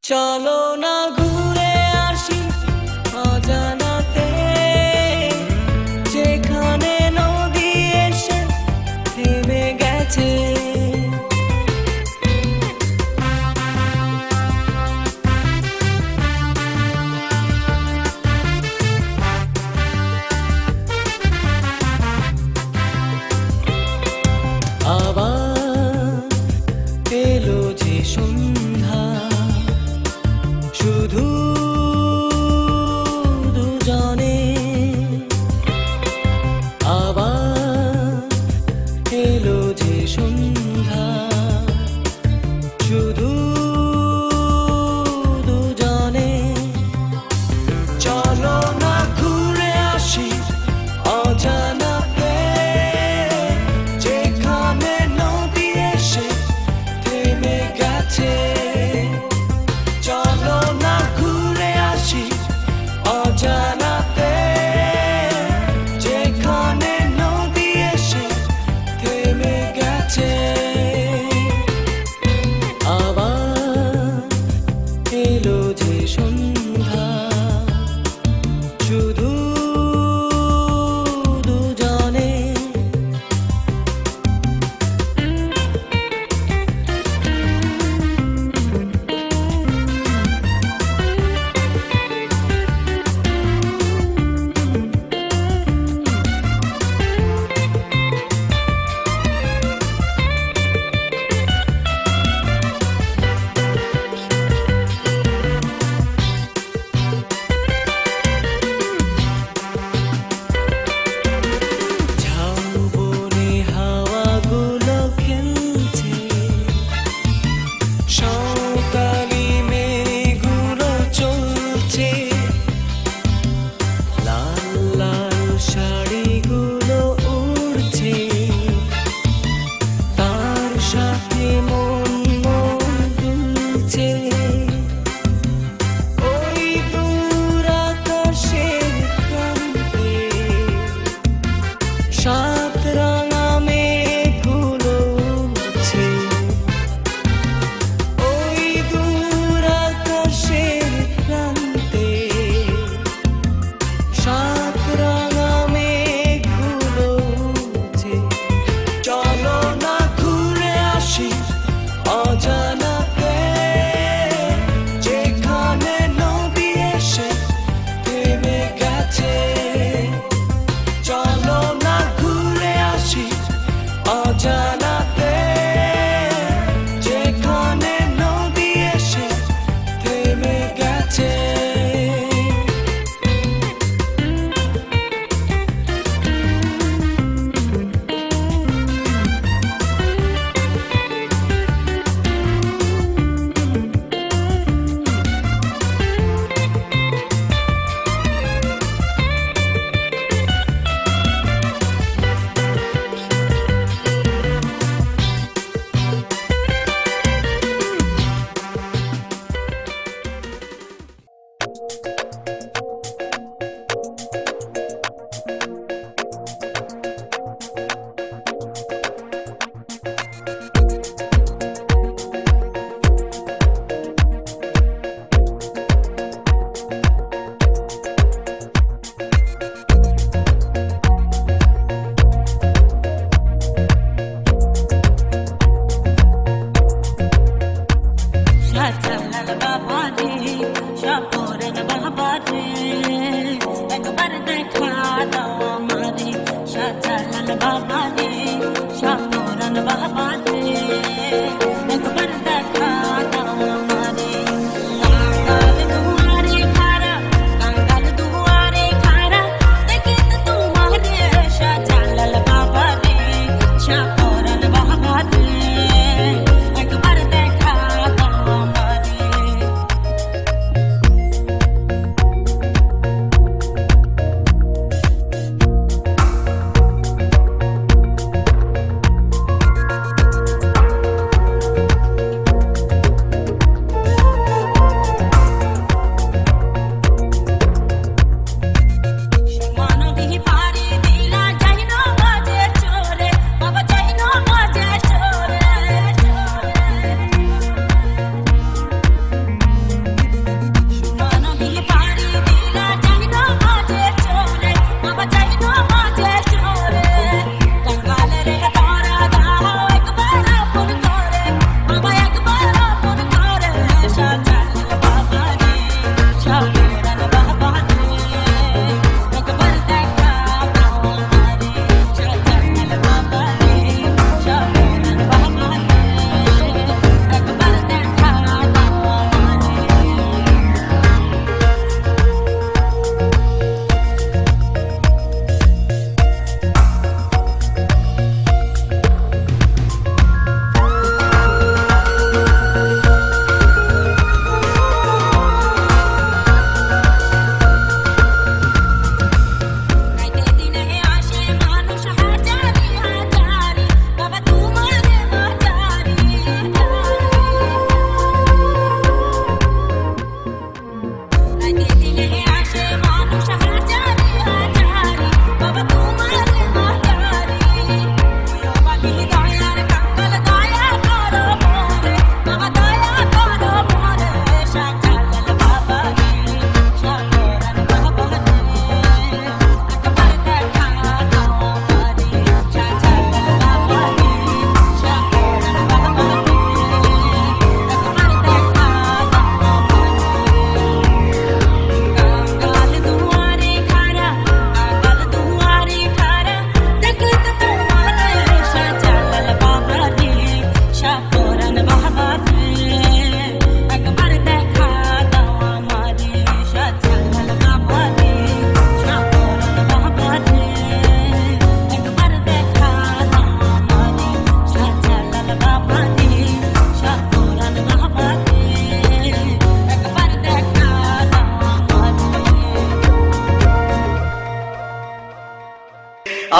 চলো না ঘুরে আসি অজানাতে, যেখানে নদী এসে থেমে গেছে। আবার এলো যে সন্ধ্যা, শুধু দুজনে। আবার এলো যে সন্ধ্যা, শুধু দুজনে। চলো না ঘুরে আসি অজানাতে, যেখানে নদী এসে থেমে গেছে। চলো না ঘুরে আসি অজানাতে, যেখানে নদী এসে থেমে গেছে। আবার এলো যে সন্ধ্যা, শুধু দুজনে। ঝাউবনে হাওয়াগুলো খেলছে, সকালি মেঘগুলো চলছে। লাল লাল শাড়িগুলো উড়ছে, তার সাথে মন মন দুলছে। ওই দূর আকাশের প্রান্তে সাত রাঙা মেঘগুলো উড়ছে। ওই দূর আকাশের প্রান্তে সাত রাঙা মেঘগুলো উড়ছে। চলো না ঘুরে আসি অজানাতে, যেখানে নদী এসে থেমে গেছে। চলো না ঘুরে আসি অজানাতে, যেখানে নদী এসে থেমে গেছে।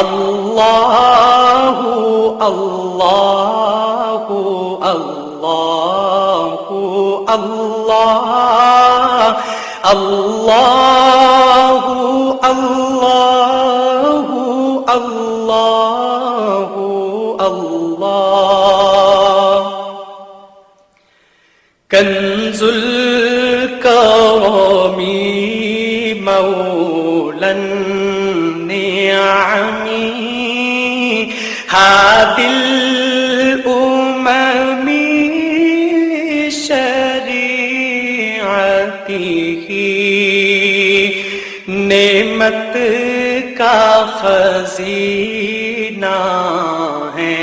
अल्लाहु अल्लाहु अल्लाहु अल्लाह अल्लाहु अल्लाहु अल्लाहु अल्लाह कंजुल करमी मौलन निअमी हादिल उममी शरीअतिही नेमत का खजीना है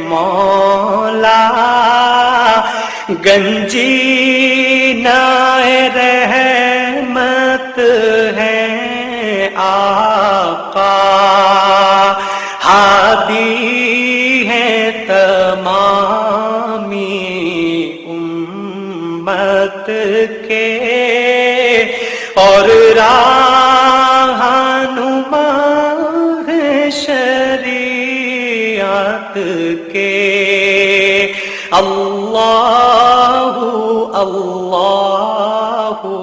मौला गंजीनाए रहमत है आका हादी है तमामी उम्मत के और रहनुमा है शरीयत के अल्लाहु अल्लाहु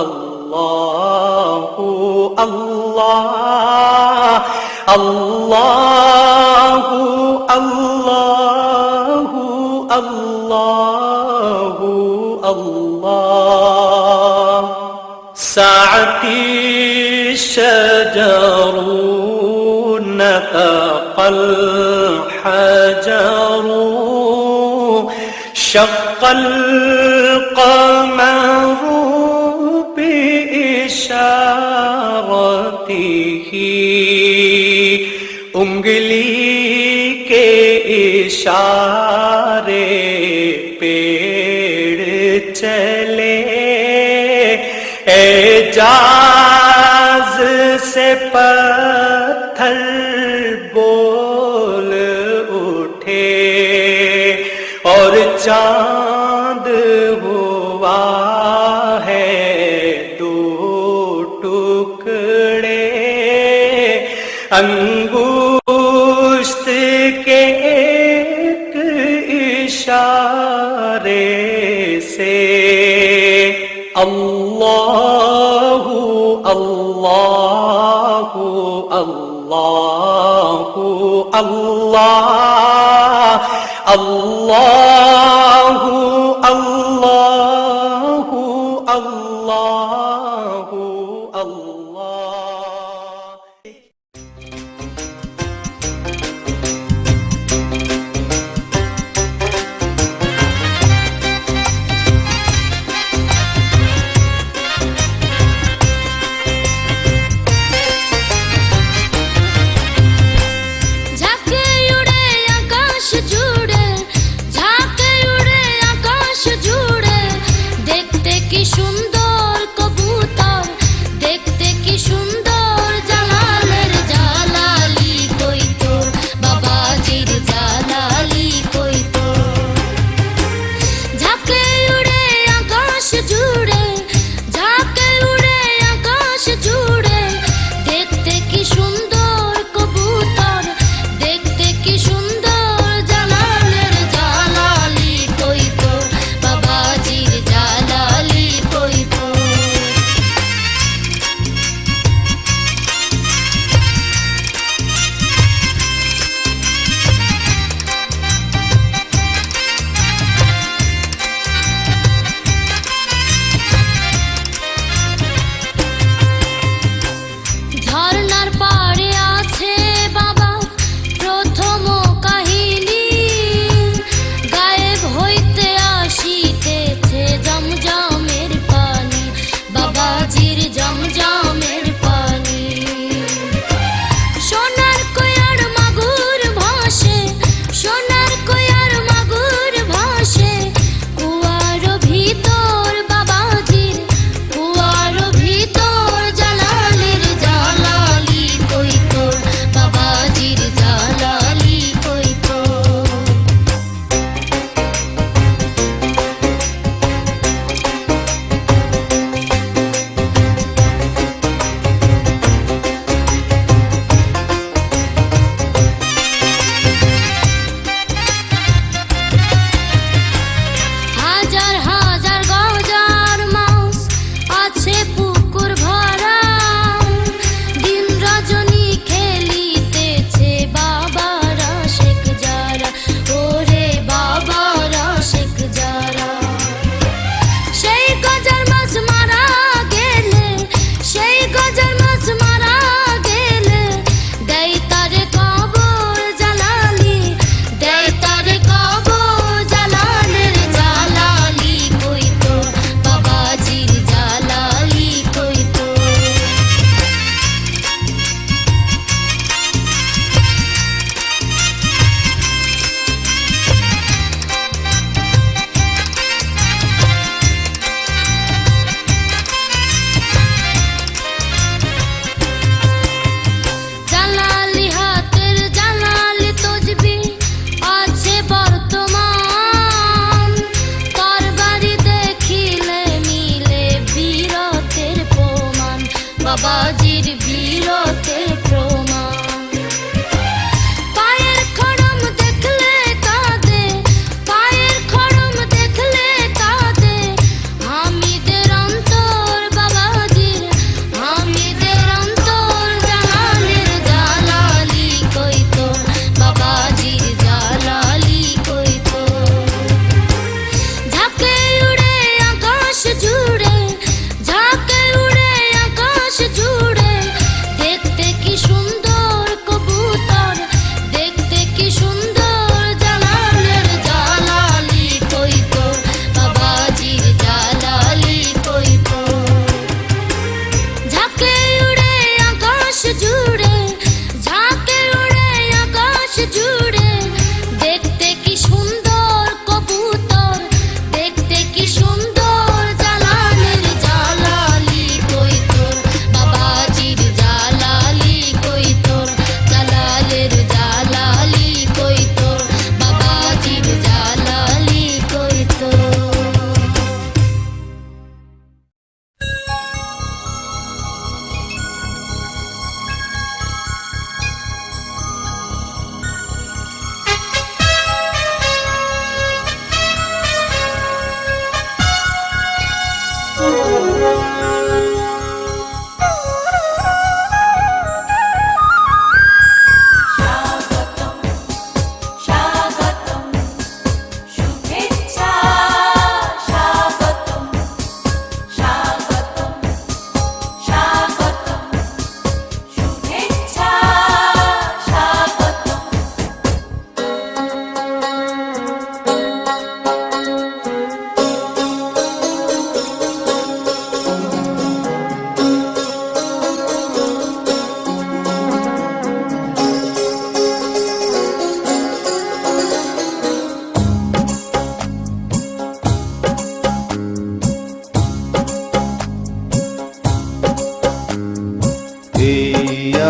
अल्लाहु अल्लाह अल्लाहु अल्लाहु अल्लाहु अल्लाह साअती शजरू नतक़ल हजरू शक्कल क़मरू बिइशारतिही उंगली के इशारे पेड़ चले एजाज से पत्थर बोल उठे और चांद हुआ है दो टुकड़े अंगुष्ठ के एक इशारे से अल्लाहु अल्लाहु अल्लाहु अल्लाह अल्लाहु अल्लाहु अल्लाहु अल्लाह कोई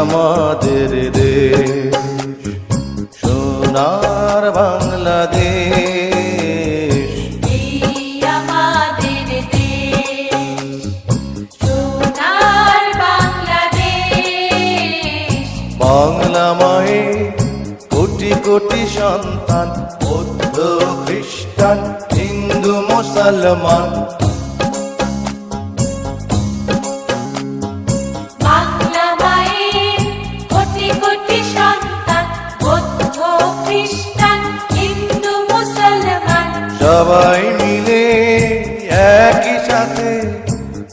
আমাদের দেশ, সোনার বাংলাদেশ। এই আমাদের দেশ, সোনার বাংলাদেশ। বাংলা মায়ে কোটি কোটি সন্তান, বৌদ্ধ খ্রিস্টান হিন্দু মুসলমান। বাংলা মায়ের কোটি কোটি সন্তান, বৌদ্ধ খ্রিস্টান হিন্দু মুসলমান। সবাই মিলে একই সাথে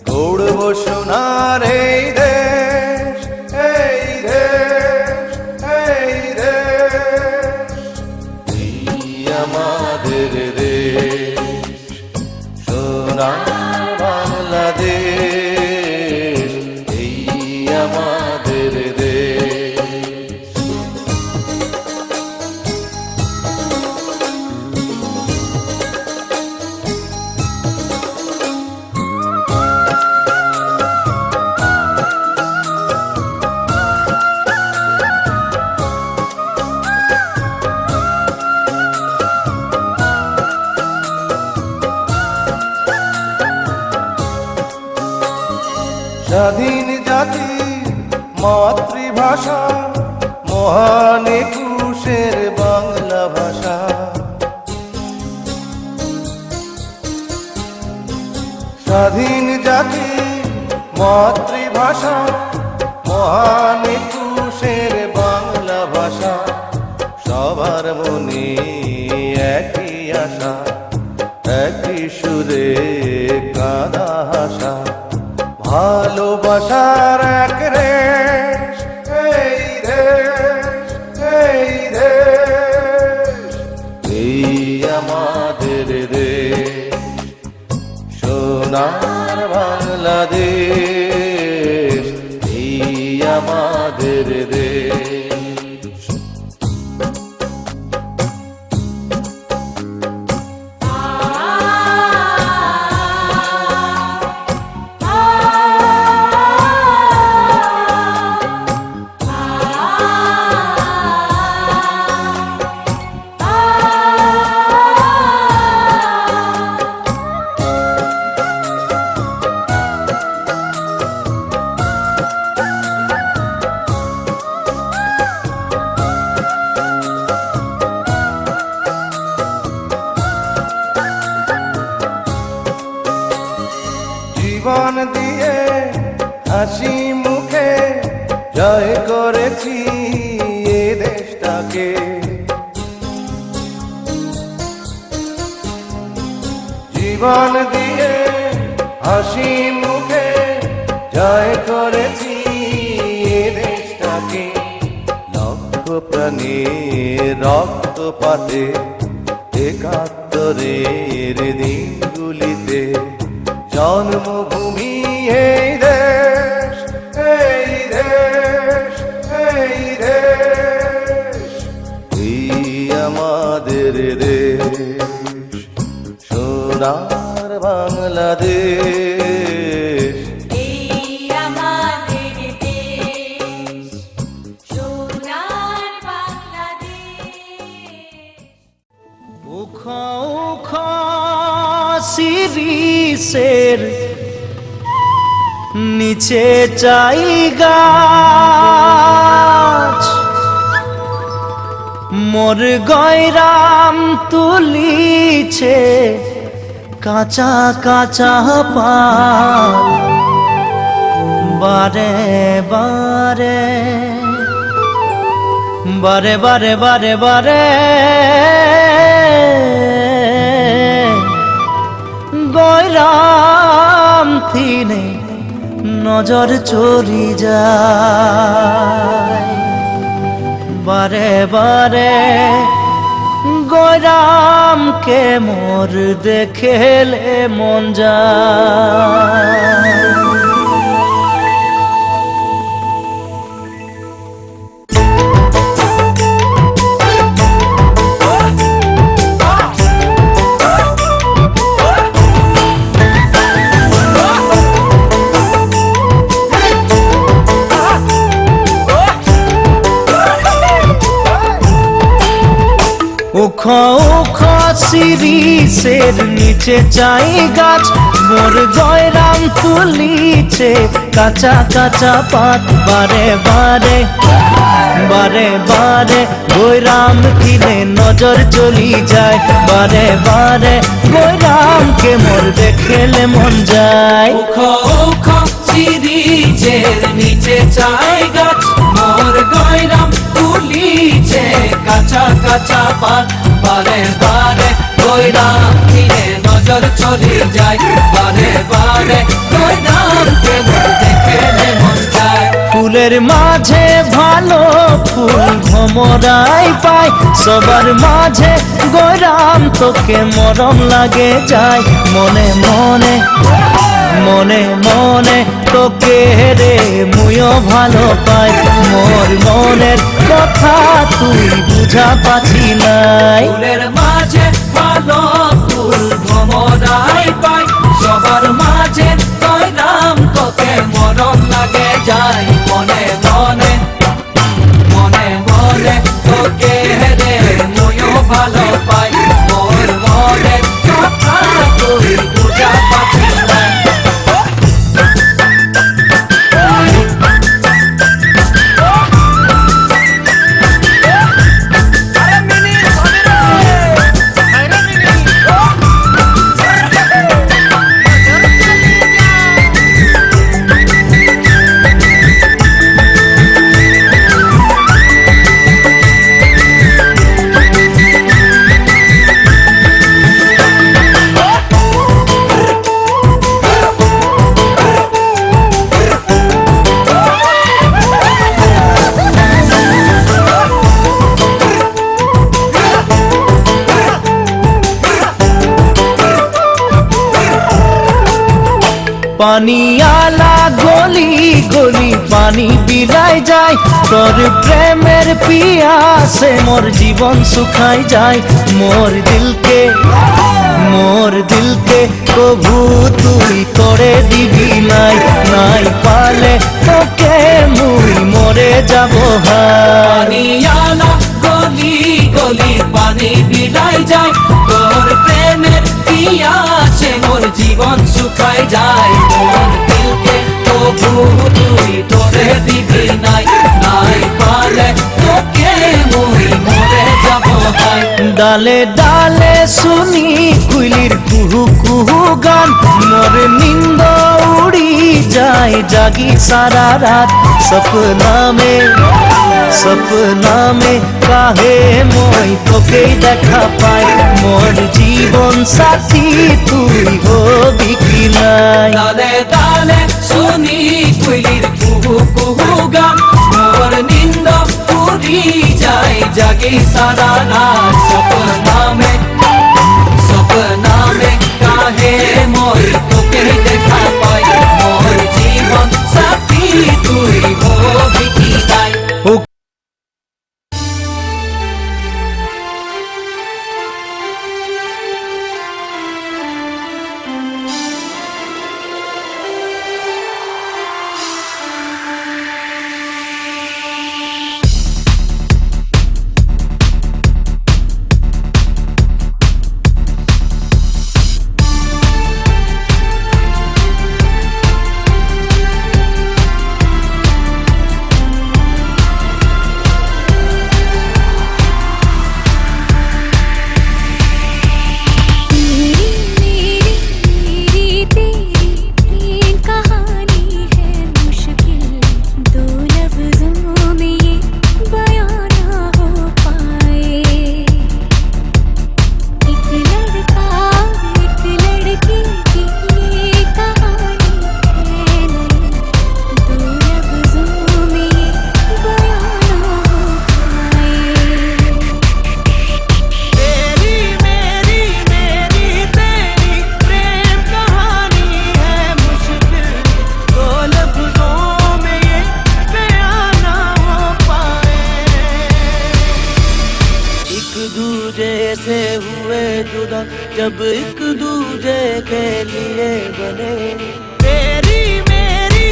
গড়ব সোনার এই দেশ, এই দেশ, এই দেশ। এই আমাদের দেশ, সোনার বাংলাদেশ। এই আমাদের দেশ। স্বাধীন জাতি মাতৃভাষা, মহান একুশের বাংলা ভাষা। স্বাধীন জাতি মাতৃভাষা, মহান একুশের বাংলা ভাষা। সবার মনে একই আশা, একই সুরে কাঁদা হাসা। ভালোবাসার এক রেশ, এই দেশ, এই দেশ। এই আমাদের দেশ, সোনার বাংলাদেশ। এই আমাদের দেশ। জীবন দিয়ে হাসি মুখে জয় করেছি এ দেশটাকে। জীবন দিয়ে হাসি মুখে জয় করেছি এ দেশটাকে। লক্ষ প্রাণীর রক্তপাতে, একাত্তরের দিনগুলিতে জন্মভূমি এই দেশ, এই দেশ, এই দেশ। এই আমাদের দেশ, সোনার বাংলাদেশ। এই আমাদের দেশ, সোনার বাংলাদেশ। উখো উখো শিরিষের নিচে চাই গাছ, মোর গয়রাম তুলিছে কাঁচা কাঁচা পাত। বারে বারে বারে বারে বারে বারে গয়রাম থিনে নজর চলি যায়। বারে বারে গয়রামকে মোর দেখেলে মন যায়। উখ শিরিষের নিচে চাই গাছ, মোর গয়রাম তুলিছে কাঁচা কাঁচা পাত। বারে বারে বারে বারে গৈরাম কিনে নজর চলি যায়, বারে বারে গৈরামকে মোর দেখেলে মন যায়। উখো উখো সিরিজের নিচে চাই গাছ, মোর গয়রাম তুলিছে কাঁচা কাঁচা পাত। বারে বারে গৈরাম কিনে নজর চলি যায়, বারে বারে গৈরামকে মোর দেখেলে মন যায়। ফুলের মাঝে ভালো ফুল ভমরাই পায়, সবার মাঝে গৈরাম তোকে মরম লাগে যায়। মনে মনে মনে মনে তোকে রে মুইও ভালো পাই, মোর মনের কথা তুই বুঝা পাছি নাই। ফুলের মাঝে ভালো ফুল ভমরাই পাই, সবার মাঝে গৈরাম তোকে মরম লাগে যায়। মনে মনে মনে মনে তোকে রে মুইও ভালো পাই, মোর মনের কথা তুই বুঝা পাচ্ছিস না। পানিয়ালা গলি গলি পানি বিলায় যায়, তোর প্রেমের পিয়াসে মোর জীবন শুকাই যায়। মোর দিলকে কভু তুই করে দিবি নাই, নাই পালে তোকে মুই মরে যাব হাই। পানিয়ালা গলি গলি পানি বিলায় যায়, তোর প্রেমের পিয়াসে মোর জীবন শুকায় যায়। মোর দিলকে তবু তুই তোরে দিবি নাই, নাই পালে তোকে মুই মরে যাব হাই। ডালে ডালে শুনি কুইলির কুহু কুহু গান, মোর নিন্দ উড়ি যায় জাগি সারা রাত। সপনা মে কাহে মই তোকে দেখা পাই, মোর জীবন সাথী তুই হবি কি নাই। ডালে ডালে শুনি কুইলির কুহু কুহু গান, মোর নিন্দ উড়ি যায় জাগি সারা রাত। সপনা মে কাহে মই তোকে দেখা পাই, মোর জীবন সাথী তুই হবি কি নাই। जब एक दूजे के लिए बने। तेरी मेरी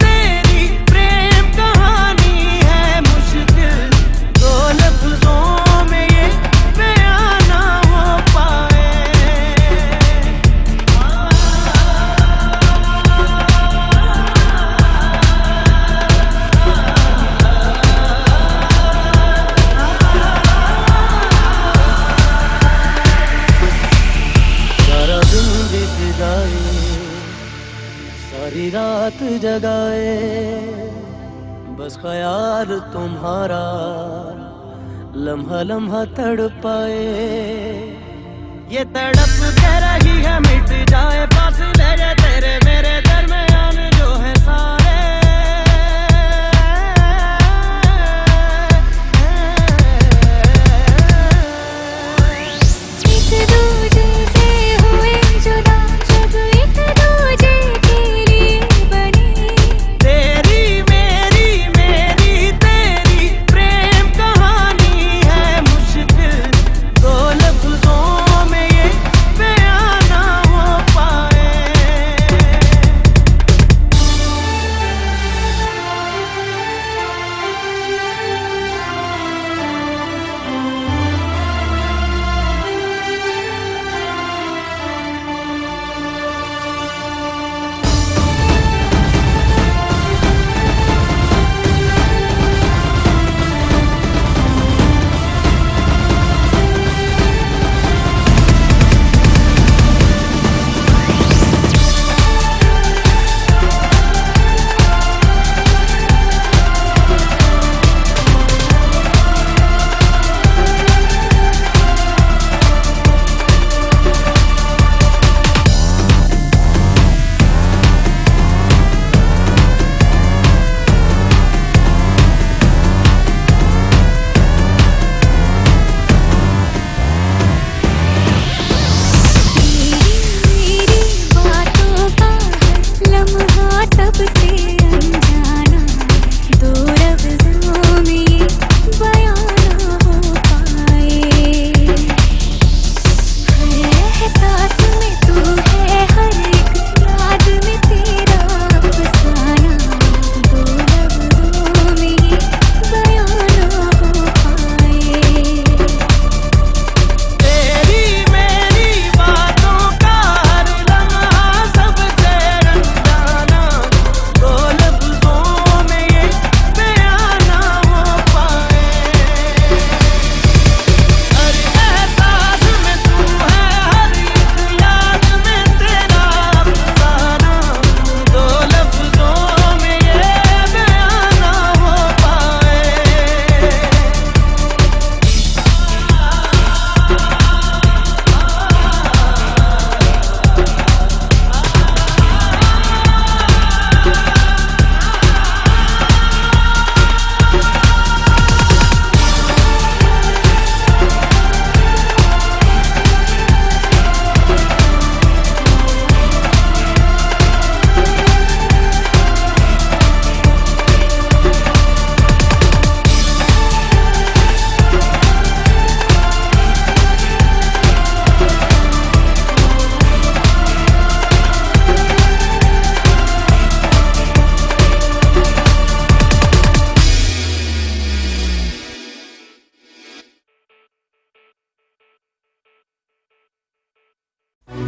तेरी प्रेम कहानी है मुश्किल, दो लफ्जों में ये सारी रात जगाए बस ख्याल तुम्हारा, लम्हा लम्हा तड़पाए। ये तड़प के रही है मिट जाए फासले ये तेरे मेरे दरमियान जो है सारे। एक दूजे से हुए जुदा जब एक दूजे के लिए बने। तेरी मेरी मेरी तेरी प्रेम कहानी है मुश्किल, दो लफ्जों में ये बयां ना हो पाए।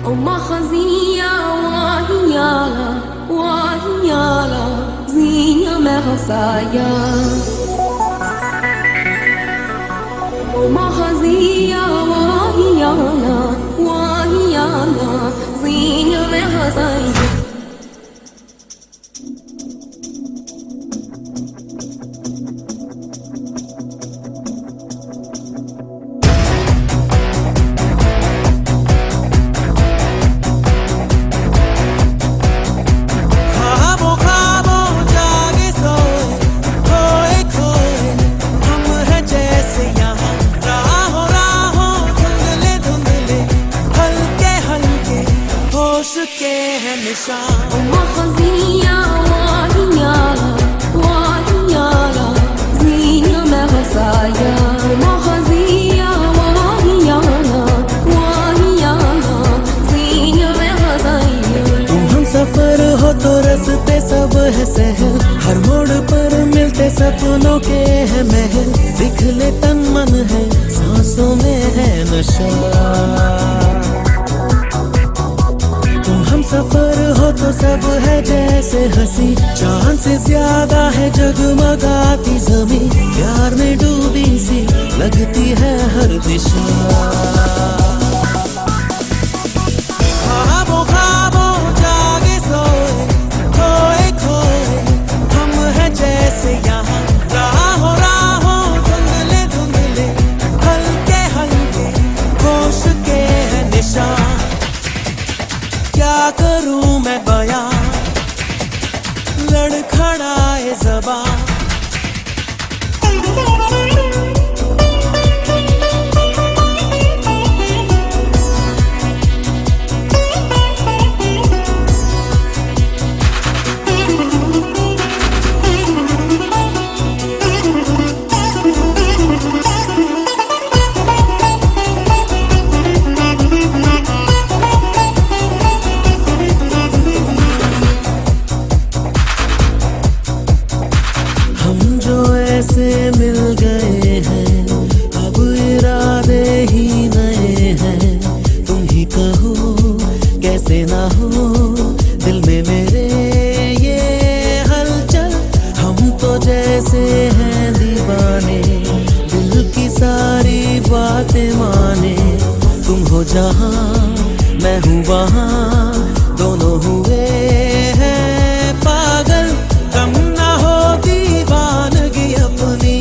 ومخزية وهيالا وهيالا زينة مغصايا ومخزية وهيالا وهيالا زينة مغصايا ومخزية وهيالا وهيالا زينة مغصايا ومخزية وهيالا وهيالا زينة مغصايا। तुम हम सफर हो तो रास्ते सब है सहल, हर मोड़ पर मिलते सपनों के है महल। दिखले तन मन है सांसों में है नशा, तुम हम सफर हो तो सब है जैसे हंसी। चांद से ज्यादा है जगमगाती ज़मीं, प्यार में डूबी सी लगती है हर दिशा। ख्वाबों ख्वाबों जागे सोए क्या करूं मैं बयां, लड़खड़ाए ज़बां। ऐसे मिल गए हैं, अब इरादे ही नए हैं। तुम ही कहो कैसे ना हो दिल में मेरे ये हलचल। हम तो जैसे हैं दीवाने, दिल की सारी बातें माने। तुम हो जहाँ मैं हूँ वहाँ, दोनों हुए हैं पागल। कम ना हो दीवानगी अपनी,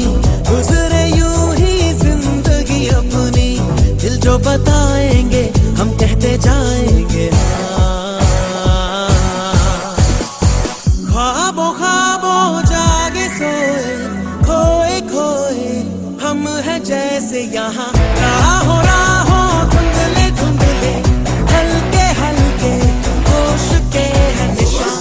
गुजरे यूं ही जिंदगी अपनी। दिल जो बताएंगे हम कहते जाएंगे हाँ। ख्वाबों ख्वाबों जागे सोए, खोए खोए हम हैं जैसे यहाँ। राहों राहों धुंधले धुंधले, हल्के हल्के होश के हैं निशान।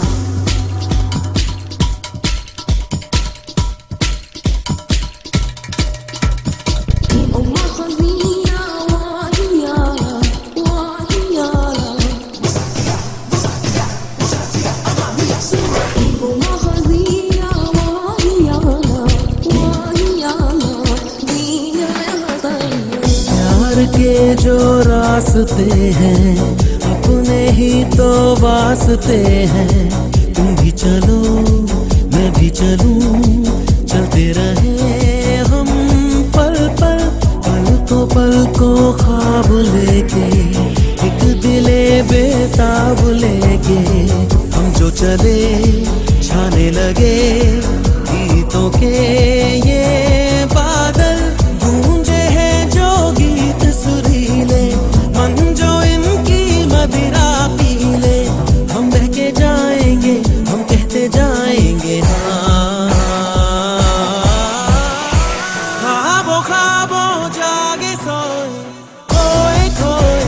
के जो रास्ते हैं अपने ही तो वास्ते हैं। तुम भी चलो मैं भी चलूं, चलते रहे हम पल पल। पल को ख्वाब लेके, एक दिले बेताब लेके। हम जो चले छाने लगे गीतों के ये बादल। गूंजे हैं जो गीत सुरीले, मन जो इनकी मदिरा पी ले। हम बहके जाएंगे हम कहते जाएंगे हाँ। ख्वाबों ख्वाबों जागे सोए, खोए खोए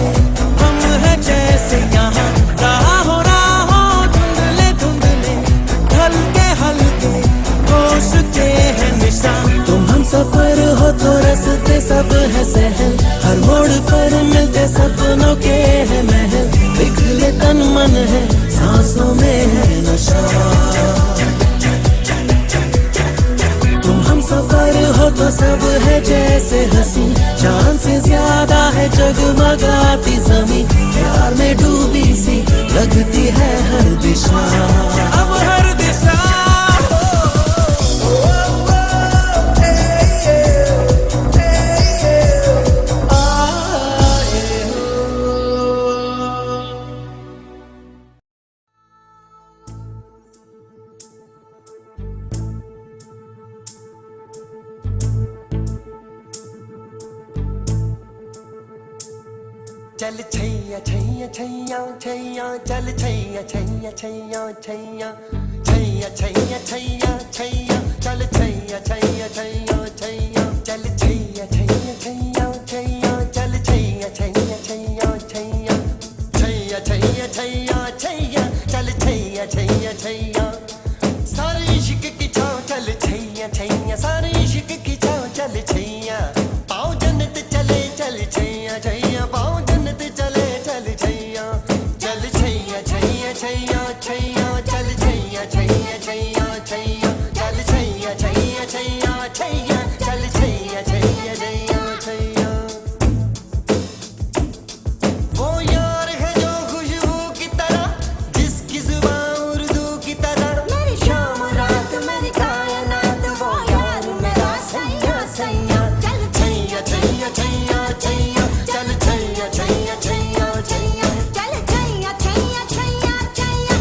हम हैं जैसे यहाँ। राहों राहों धुंधले धुंधले, हल्के हल्के होश के हैं निशान। तुम हम सफर हो तो रस्ते सब है सहल, हर मोड़ पर मिलते सपनों के है महल। बिखरे तन मन है सांसों में है नशा। तुम हम सफर हो तो सब है जैसे हंसी, चांद से ज्यादा है जगमगाती ज़मीं। प्यार में डूबी सी लगती है हर दिशा, अब हर दिशा। चल छैया छैया छैया छैया, चल छैया छैया छैया छैया, छैया छैया छैया छैया, चल छैया छैया छैया छैया, चल छैया छैया छैया छैया, चल छैया छैया छैया छैया, छैया छैया छैया छैया, चल छैया छैया छैया। सारे इश्क की छाँव चल छैया छैया, सारे इश्क की छाँव चल छैया। पाँव जन्नत चले चल छैया छैया, पाँव जन्नत चले चल छैया। चल छैया छैया छैया छैया, चल छैया छैया छैया छैया, चल छैया छैया छैया छैया, चल छैया छैया छैया छैया। वो यार है जो खुशबू की तरह, जिसकी जुबां उर्दू की तरह। मेरी शाम रात मेरी कायनात, वो यार मेरा सैया सैया। चल छैया छैया छैया छैया, चल छैया छैया छैया छैया, चल छैया छैया छैया छैया,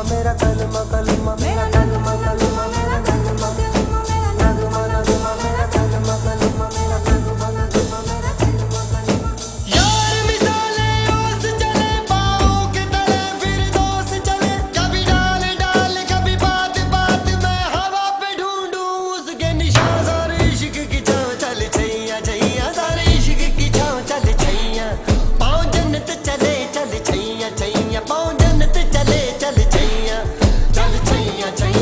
मेरा कलमा कलमा मेरा कलमा कलमा मेरा कलमा कलमा मेरा नगमा नगमा मेरा कलमा कलमा मेरा नगमा नगमा मेरा कलमा कलमा यार मिसाले ओस चले पाओ के तले फिर दोस्त चले कभी डाल डाल कभी बात बात में हवा पे ढूंढूं उसके निशान सारे इश्क की छाँव चल छैया छैया सारे इश्क की छाँव चल छैया पाँव जन्नत चले चल छैया छैया पाँव जन्नत चले चल छैया छैया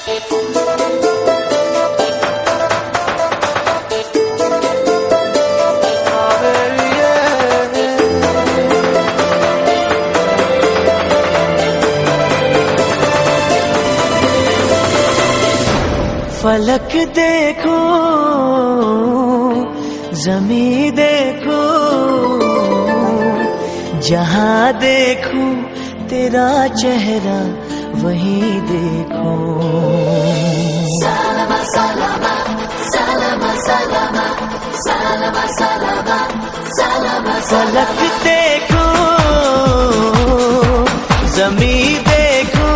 फलक देखो जमी देखो जहाँ देखो तेरा चेहरा वहीं देखो फलक देखो जमी देखो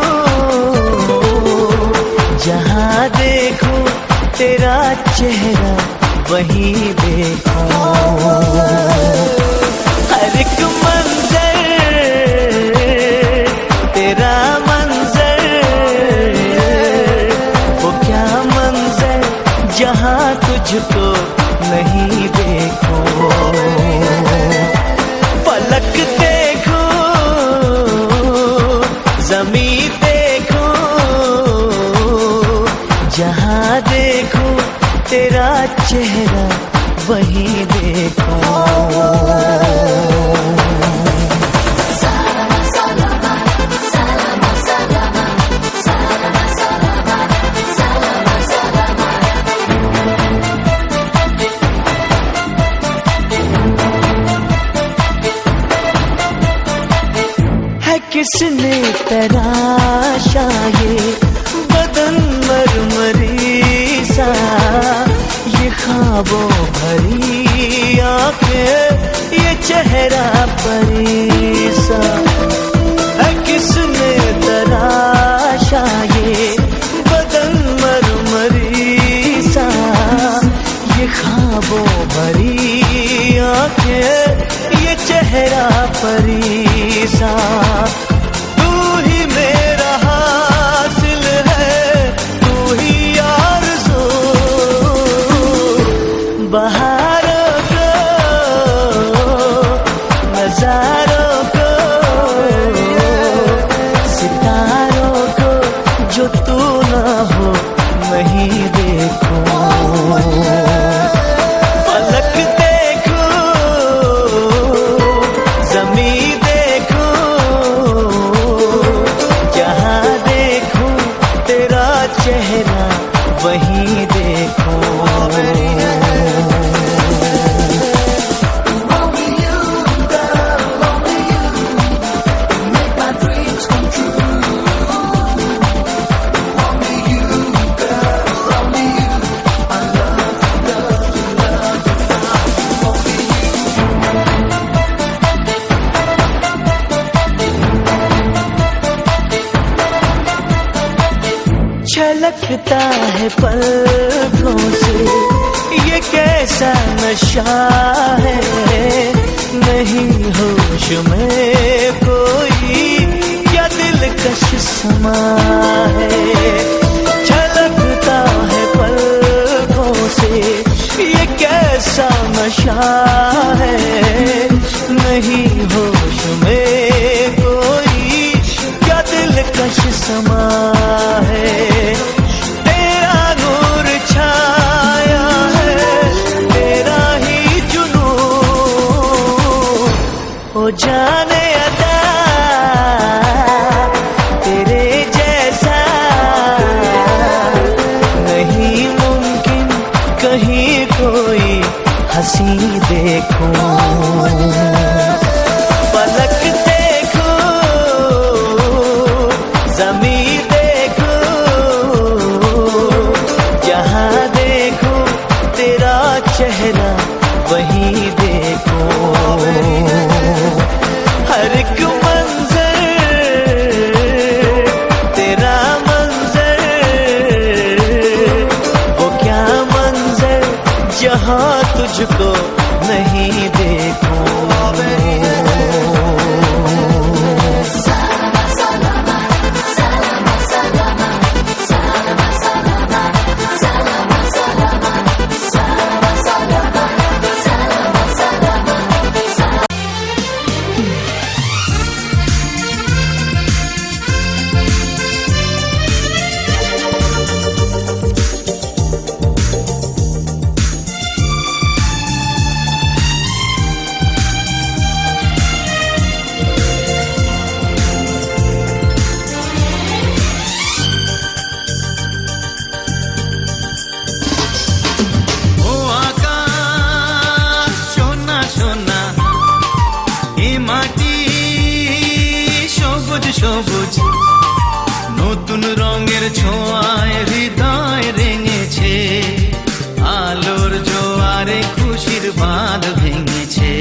जहाँ देखो तेरा चेहरा वहीं देखो हर एक मंजर तेरा मंजर वो क्या मंजर जहाँ तुझको नहीं देखो फलक देखो जमी देखो जहाँ देखो तेरा चेहरा वहीं देखो है किसने तराशा ये बदन मरमरी सा ये ख्वाबों भरी आंखें ये चेहरा परीसा है किसने तराशा ये बदन मरमरी सा ये ख्वाबों भरी आंखें ये चेहरा परीसा तू ही मेरा हासिल है तू ही आरज़ू बहारों को नज़ारों को सितारों को जो तू ना हो नहीं देखो फलक देखो जमी देखो जहाँ देखो तेरा चेहरा वहीं देखो छलकता है पलकों से ये कैसा नशा है नहीं होश में कोई क्या दिलकश समा है छलकता है पलकों से ये कैसा नशा है नहीं होश में कोई क्या दिलकश समा है तेरा नूर छाया है तेरा ही जुनून हो जाने अदा तेरे जैसा नहीं मुमकिन कहीं कोई हंसी देखो पलक देखो जमी देखो जहाँ देखो तेरा चेहरा वहीं देखो हर एक मंजर तेरा मंजर वो क्या मंजर जहाँ तुझको नहीं देखो সবুজ নতুন রঙের ছোঁয়ায় হৃদয় রেঙেছে আলোর জোয়ারে খুশির বাঁধ ভেঙেছে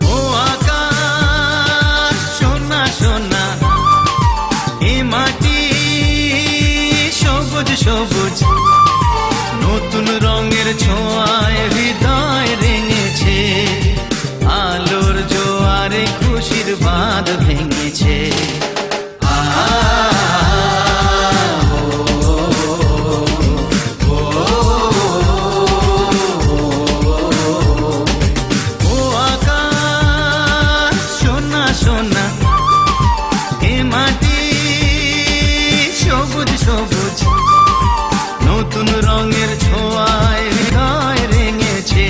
ও আকাশ সোনা সোনা এ মাটি সবুজ সবুজ নতুন রঙের ছোঁয়ায় হৃদয় রেঙেছে আলোর জোয়ারে খুশির বাঁধ ভেঙেছে ও আকাশ সোনা সোনা এ মাটি সবুজ সবুজ নতুন রঙের ছোঁয়ায় হৃদয় রেঙেছে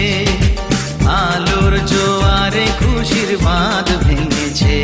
আলোর জোয়ারে খুশির বাঁধ ভেঙেছে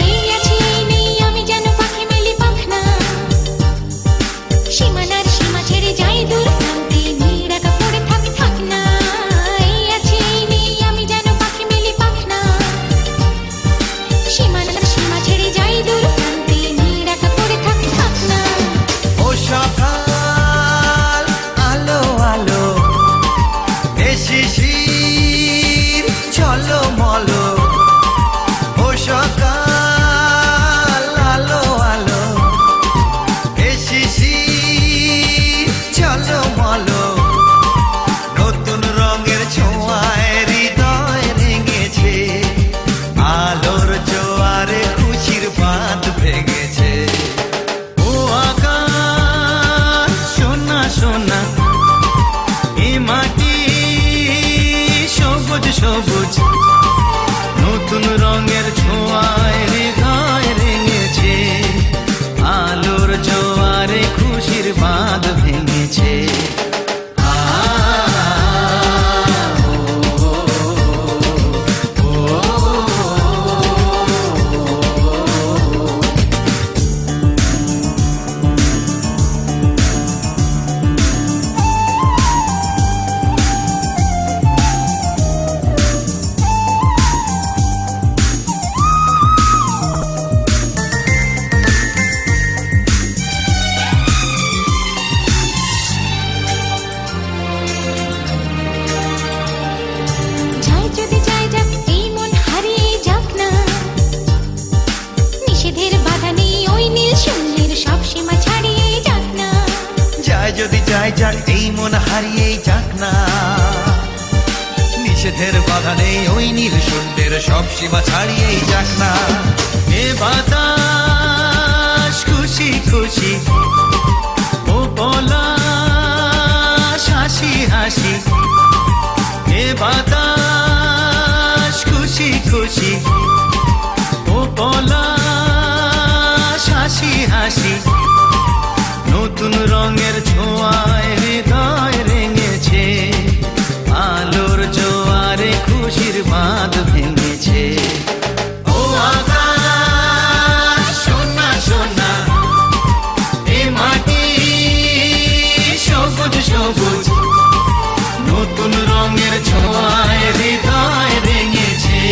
এই আছি এই নেই আমি যেন পাখি মেলি পাখনা সীমানার সীমা ছেড়ে যাই দূর প্রান্তে নিরাকা পড়ে থাক না এই আছি এই নেই আমি যেন পাখি মেলি পাখনা সীমানার সীমা ছেড়ে যাই দূর প্রান্তে নিরাকা পড়ে থাক না ও সকাল আলো আলো এ শিশির চলো মলো ও সকাল আলো আলো এ শিশির চলো মলো নতুন রঙের ছোঁয়ায় হৃদয় রেঙেছে আলোর জোয়ারে খুশির বাঁধ ভেঙেছে ও আকাশ সোনা সোনা এ মাটি সবুজ সবুজ নতুন রঙের ছোঁয়ায় হৃদয় রেঙেছে আলোর জোয়ারে খুশির বাঁধ ভেঙেছে যাই যদি যাই যাক এই মন হারিয়ে যাক না নিষেধের বাধা নেই ওই নীল শূন্যের সব সীমা ছাড়িয়ে যাক না যায় যদি যাই যাক এই মন হারিয়েই যাক না নিষেধের বাধা নেই ওই নীল শূন্যের সব সীমা ছাড়িয়েই যাক না এ বাতাস খুশি খুশি ও পলাশ হাসি হাসি এ বাতাস খুশি খুশি ও পলাশ হাসি হাসি নতুন রঙের ছোঁয়ায় হৃদয় রেঙেছে আলোর জোয়ারে খুশির বাঁধ ভেঙেছে ও আকাশ সোনা সোনা এ মাটি সবুজ সবুজ নতুন রঙের ছোঁয়ায় হৃদয় রেঙেছে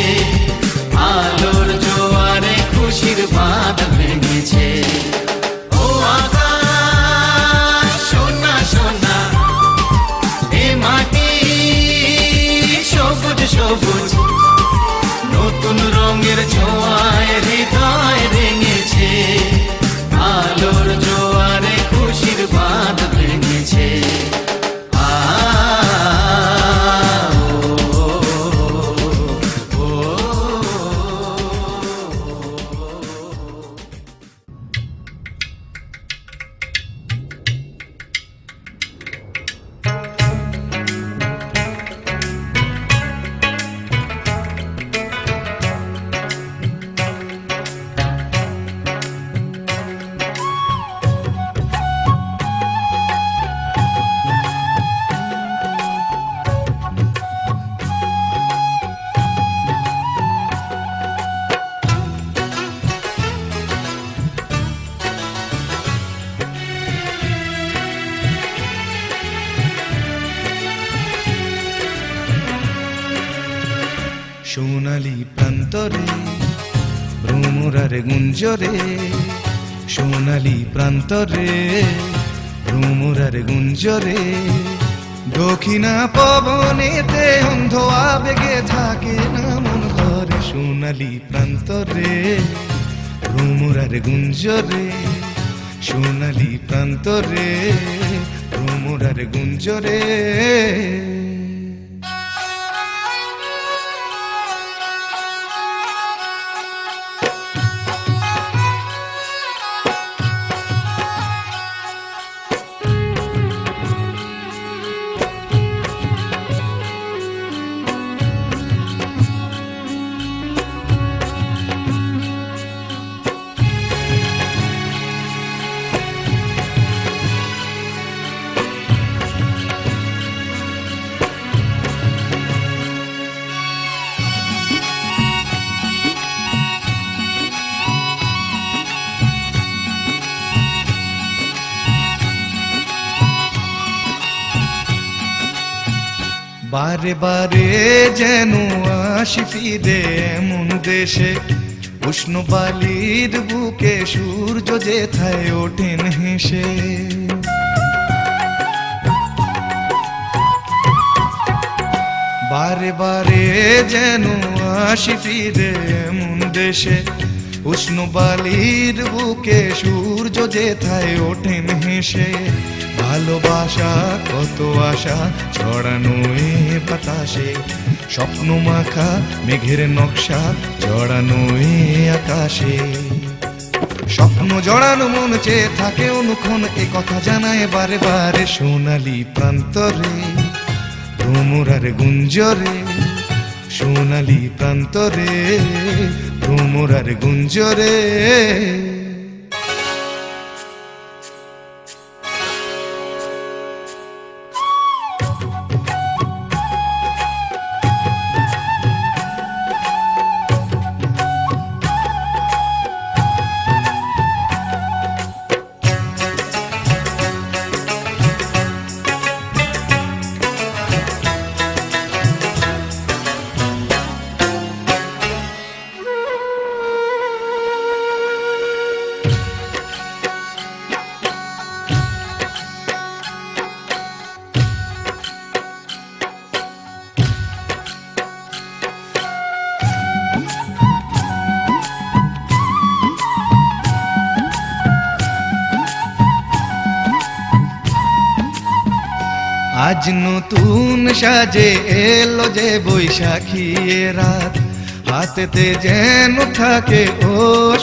আলোর জোয়ারে খুশির বাঁধ ভেঙেছে ও আকাশ সোনা সোনা প্রান্তরে ভ্রমরারে গুঞ্জরে সোনালি প্রান্তরে ভ্রমরারে গুঞ্জরে দক্ষিণা পবনেতে অন্ধ আবেগে থাকে না মন ঘরে সোনালি প্রান্তরে ভ্রমরারে গুঞ্জরে সোনালি প্রান্তরে ভ্রমরারে গুঞ্জরে বারে বারে যেন আসি ফিরে এমন দেশে উষ্ণ বালির বুকে সূর্য যেথায় ওঠেন হেসে বারে বারে যেন আসি ফিরে এমন দেশে উষ্ণ বালির বুকে সূর্য যেথায় ওঠেন হেসে ভালোবাসা কত আশা ছড়ানো এ বাতাসে স্বপ্ন মাখা মেঘের নকশা জড়ানো এ আকাশে স্বপ্ন জড়ানো মন চেয়ে থাকে অনুক্ষণ এ কথা জানায় বারে বারে সোনালি প্রান্তরে ভ্রমরারে গুঞ্জরে সোনালি প্রান্তরে ভ্রমরারে গুঞ্জরে আজ নতুন সাজে এলো যে বৈশাখী রাত হাতেতে যেন থাকে ও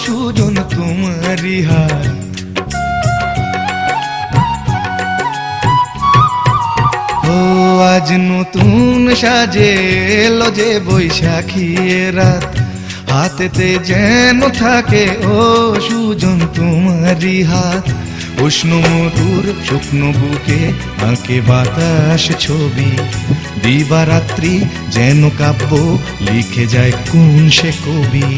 সুজন তোমারি হাত ও আজ নতুন সাজে এলো যে বৈশাখী রাত হাতেতে যেন থাকে ও সুজন তোমারি হাত উষ্ণ মধুর শুকনো বুকে আঁকে বাতাস ছবি দিবারাত্রি যেন কাব্য লিখে যায় কোন সে কবি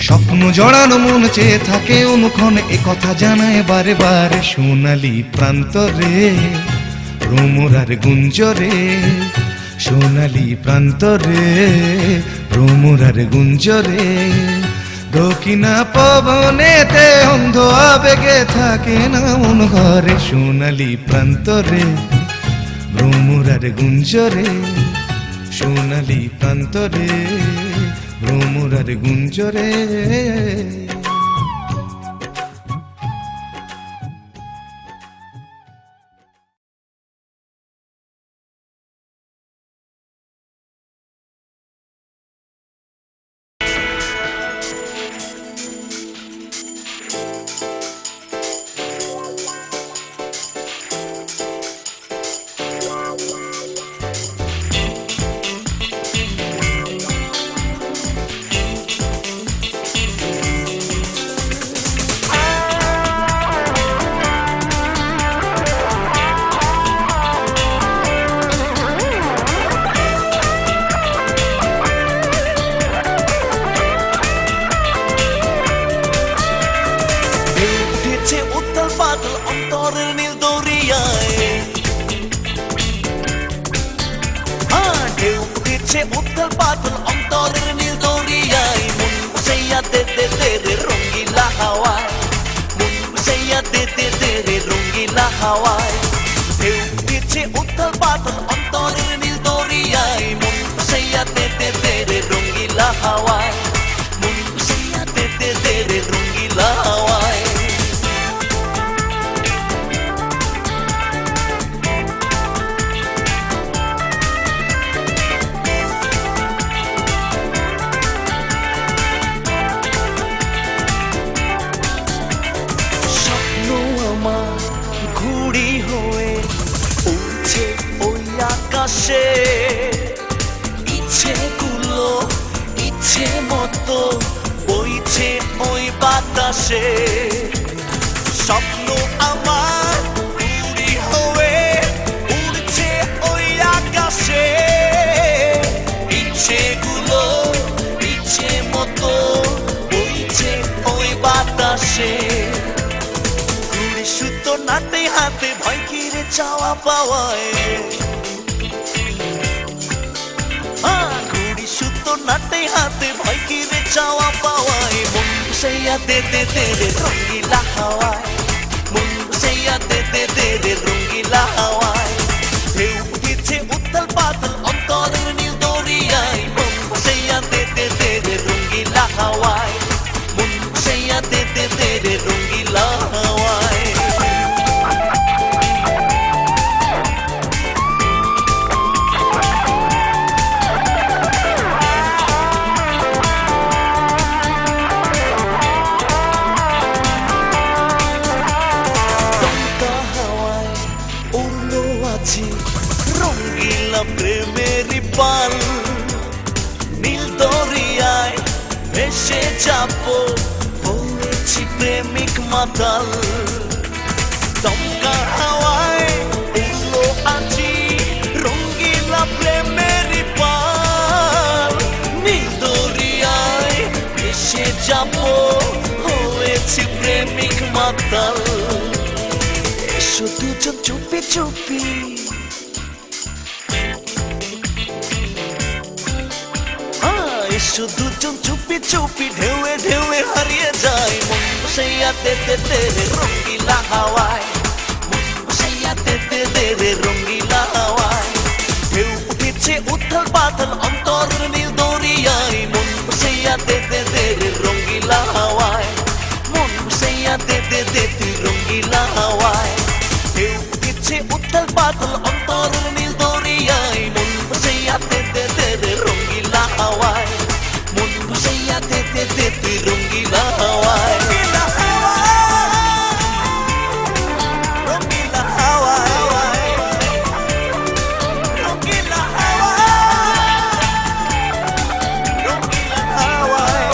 স্বপ্ন জড়ানো মন চেয়ে থাকে অনুক্ষণ এ কথা জানায় বারে বারে সোনালি প্রান্তরে ভ্রমরার গুঞ্জরে সোনালি প্রান্তরে ভ্রমরার গুঞ্জরে দক্ষিণা পবনেতে অন্ধ আবেগে থাকে না মন ঘরে সোনালি প্রান্তরে ভ্রমরার গুঞ্জরে সোনালি প্রান্তরে ভ্রমরার গুঞ্জরে উত্তর বাদল অন্তরের নীল দরিয়ায় রঙ্গিলা হাওয়ায় ঢেউ উঠেছে উত্তাল পাতাল অন্তরের নীল দরিয়ায় মন ভাসাইয়া তেতে তেরে রঙ্গিলা হাওয়ায় মন ভাসাইয়া তেতে তেরে রঙ্গিলা হাওয়ায় ঘুড়ি হয়ে উঠছে ওই আকাশে ইচ্ছেগুলো ইচ্ছে মতো বইছে ওই বাতাসে স্বপ্ন আমার ঘুড়ি হয়ে উঠছে ওই আকাশে ইচ্ছেগুলো ইচ্ছে মতো বইছে ওই বাতাসে সুতো নাতে হাতে ভয় কিরে চাওয়া পাওয়ায় ঘুড়ি সুতো নাতে হাতে ভয় কিরে চাওয়া পাওয়ায় মন ভাসাইয়া তেতে তেরে রঙ্গিলা হাওয়ায় মন ভাসাইয়া তেতে তেরে রঙ্গিলা হাওয়ায় ঢেউ উঠেছে উত্তাল পাতাল অন্তরের নীল দরিয়ায় মন ভাসাইয়া তেতে তেরে রঙ্গিলা হাওয়ায় মন ভাসাইয়া তেতে তেরে রঙ্গিলা হাওয়ায় রঙ্গিলা প্রেমের পাল নীল দরিয়ায় ভেসে যাবো হয়েছি প্রেমিক মাতাল দমকা হাওয়ায় উড়লো আজি রঙ্গিলা প্রেমের পাল নীল দরিয়ায় ভেসে যাবো হয়েছি প্রেমিক মাতাল এসো দুজন চুপি চুপি এসো দুজন চুপি চুপি ঢেউয়ে ঢেউয়ে হারিয়ে যায় মন ভাসাইয়া তেতে তেরে রঙ্গিলা হাওয়ায় মন ভাসাইয়া তেতে তেরে রঙ্গিলা হাওয়ায় ঢেউ উঠেছে উত্তাল পাতাল অন্তরের নীল দরিয়ায় মন ভাসাইয়া তেতে তেরে রঙ্গিলা হাওয়ায় মন ভাসাইয়া তেতে তেতে রঙ্গিলা হাওয়ায় ঢেউ উঠেছে উত্তাল পাতাল অন্তরের নীল দরিয়ায় মন ভাসাইয়া তেতে তেরে রঙ্গিলা হাওয়ায় মন ভাসাইয়া তেতে তেতে রঙ্গিলা হাওয়ায় রঙ্গিলা হাওয়ায় রঙ্গিলা হাওয়ায় রঙ্গিলা হাওয়ায়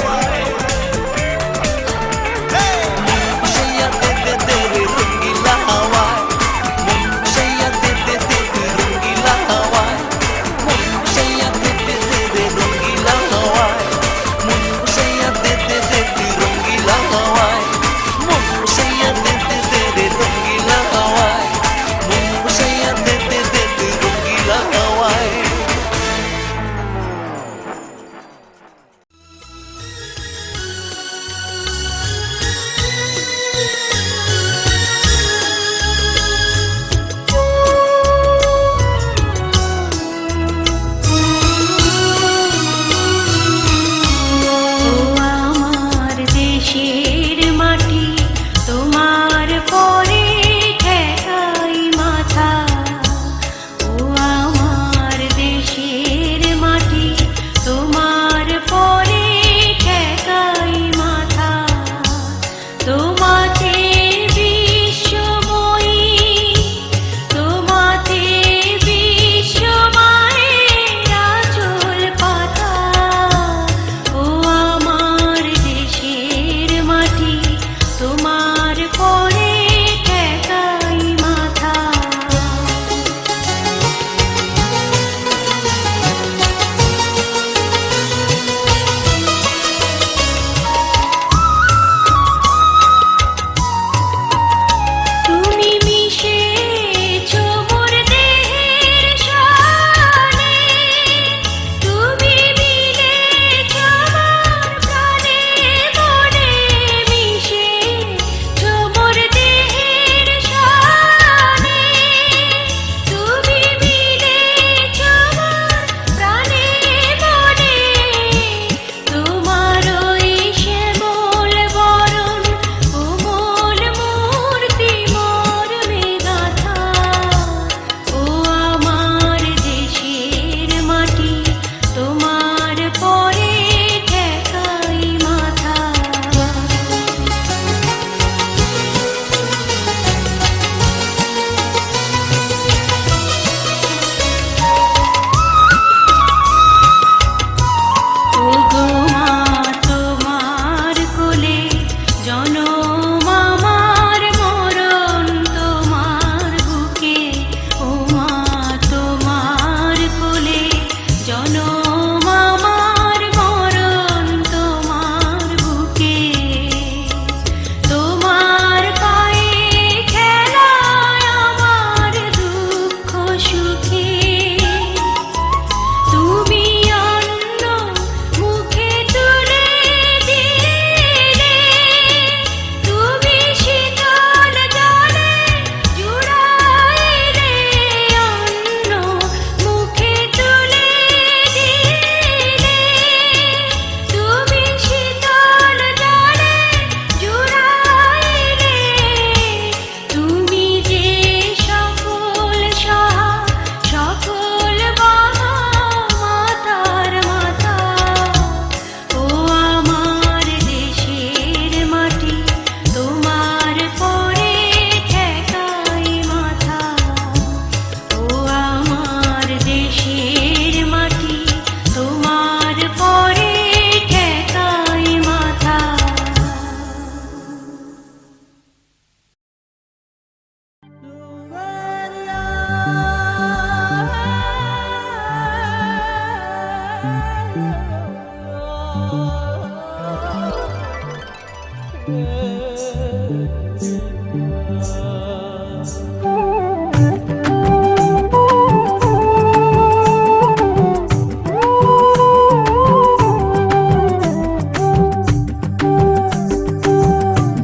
মন ভাসাইয়া তেতে তেরে রঙ্গিলা হাওয়ায় মন ভাসাইয়া তেতে তেরে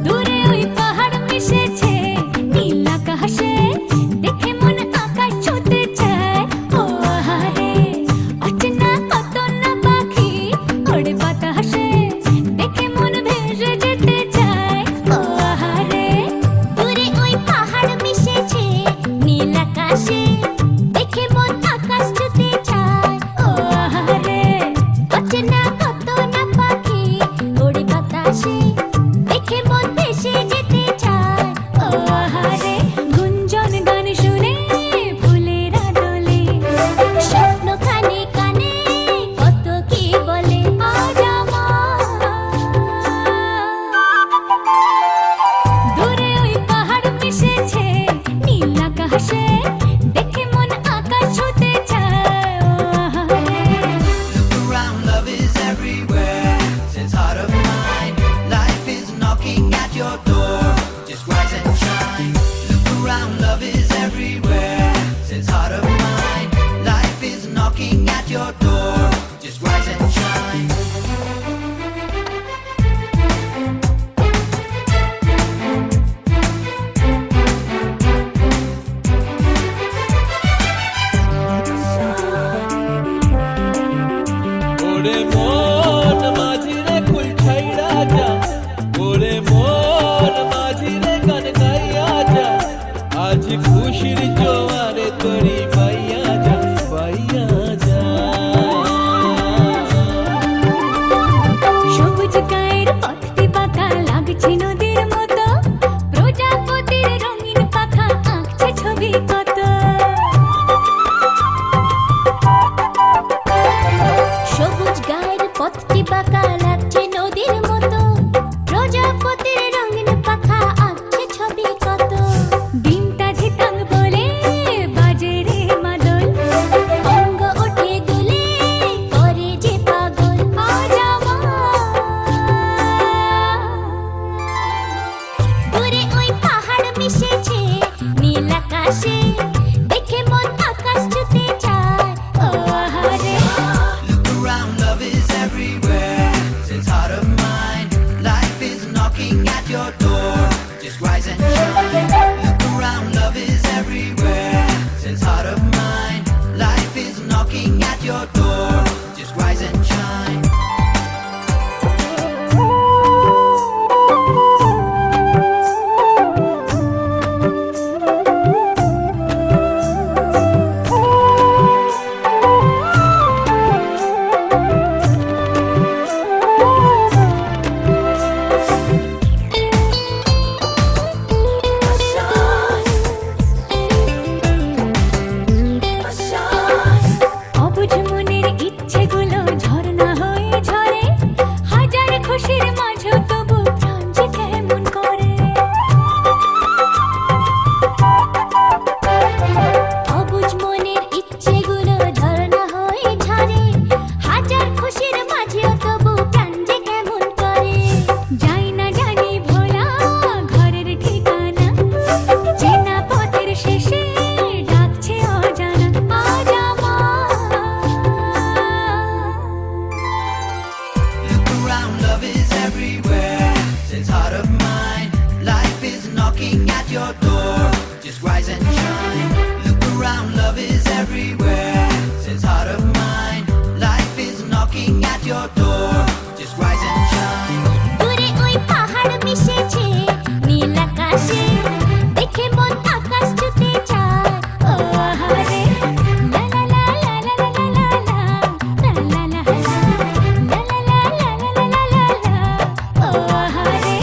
দূরে ওই পাহাড় মিশেছে নীল আকাশে দেখে মন আকাশ ছুঁতে চায় ও আহারে অচেনা কত না পাখি ওড়ে বাতাসে দেখে মন ভেসে যেতে চায় ও আহারে দূরে ওই পাহাড় মিশেছে নীল আকাশে দেখে মন আকাশ ছুঁতে চায় ও আহারে অচেনা কত না পাখি ওড়ে বাতাসে দেখে মন ভেসে যেতে চায় ও আহারে গুঞ্জন গান শুনে ফুলেরা দোলে স্বপ্ন কানে কানে কত কি বলে আজ আমার দূরে ওই পাহাড় মিশেছে নীল আকাশে দেখে মন আকাশ ছুঁতে চায় ও আহারে Around, love is everywhere. Says heart of mine, life is knocking at your door. Just rise and shine. Look around, love is everywhere. Says heart of mine, life is knocking at your door. Just rise and shine. ওরে মন মাঝিরে কুল ছাইড়া যা ওরে মন মাঝিরে গান গাইয়া যা আজ খুশির জোয়ারে তোরি বাইয়া যা সবুজ গায়ের পথটি পাকা লাগছে নদীর মতো প্রজাপতির রঙিন পাখা আঁকছে ছবি কত সবুজ গায়ের পথটি পাকা লাগছে নদীর মতো প্রজাপতির রঙিন পাখা আঁকছে ছবি কত ডিমটা ধিতাং বলে বাজে রে মাদল অঙ্গ ওঠে দুলে করে যে পাগল আজ দূরে ওই পাহাড় মিশেছে নীল আকাশে দেখে মন আকাশ ছুঁতে চায় ও আহারে Look around, love is everywhere. Says heart of mine, life is knocking at your door. Just rise and shine. Look around, love is everywhere. Says heart of mine, life is knocking at your door. Just rise and shine. অবুঝ মনের ইচ্ছেগুলো ঝর্ণা হয়ে ঝরে হাজার খুশির মাঝেও তবু প্রাণ যে কেমন করে অবুঝ মনের ইচ্ছেগুলো ঝর্ণা হয়ে ঝরে হাজার খুশির মাঝেও তবু প্রাণ যে কেমন করে যাই না জানি ভোলা ঘরের ঠিকানা চেনা পথের শেষে ডাকছে অজানা আজ Look around, love is everywhere. Says heart of mine, life is knocking at your door. Just rise and shine. Look around, love is everywhere. Says heart of mine, life is knocking at your door. Just rise and shine. দূরে ওই পাহাড় মিশেছে নীল আকাশে দেখে মন আকাশ ছুঁতে চায় ও আহারে লা লা লা লা লা লা লা লা লা লা লা লা লা লা লা লা ও আহারে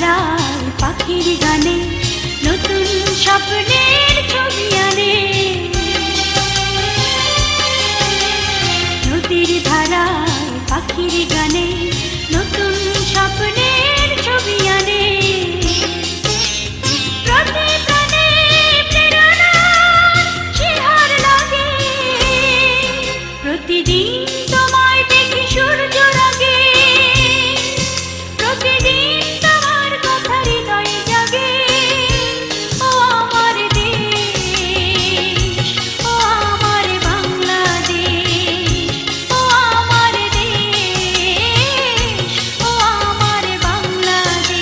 ধারায় পাখির গানে নতুন স্বপ্নের ছবি আনে নদীর ধারায় পাখির গানে নতুন স্বপ্নের ছবি আনে প্রতি প্রাণে প্রেরণার শিহর লাগে প্রতিদিন তোমায় দেখি সূর্য রাগে প্রতিদিন তোমার কথা হৃদয়ে জাগে ও আমার দেশ ও আমার বাংলাদেশ ও আমার দেশ ও আমার বাংলাদেশ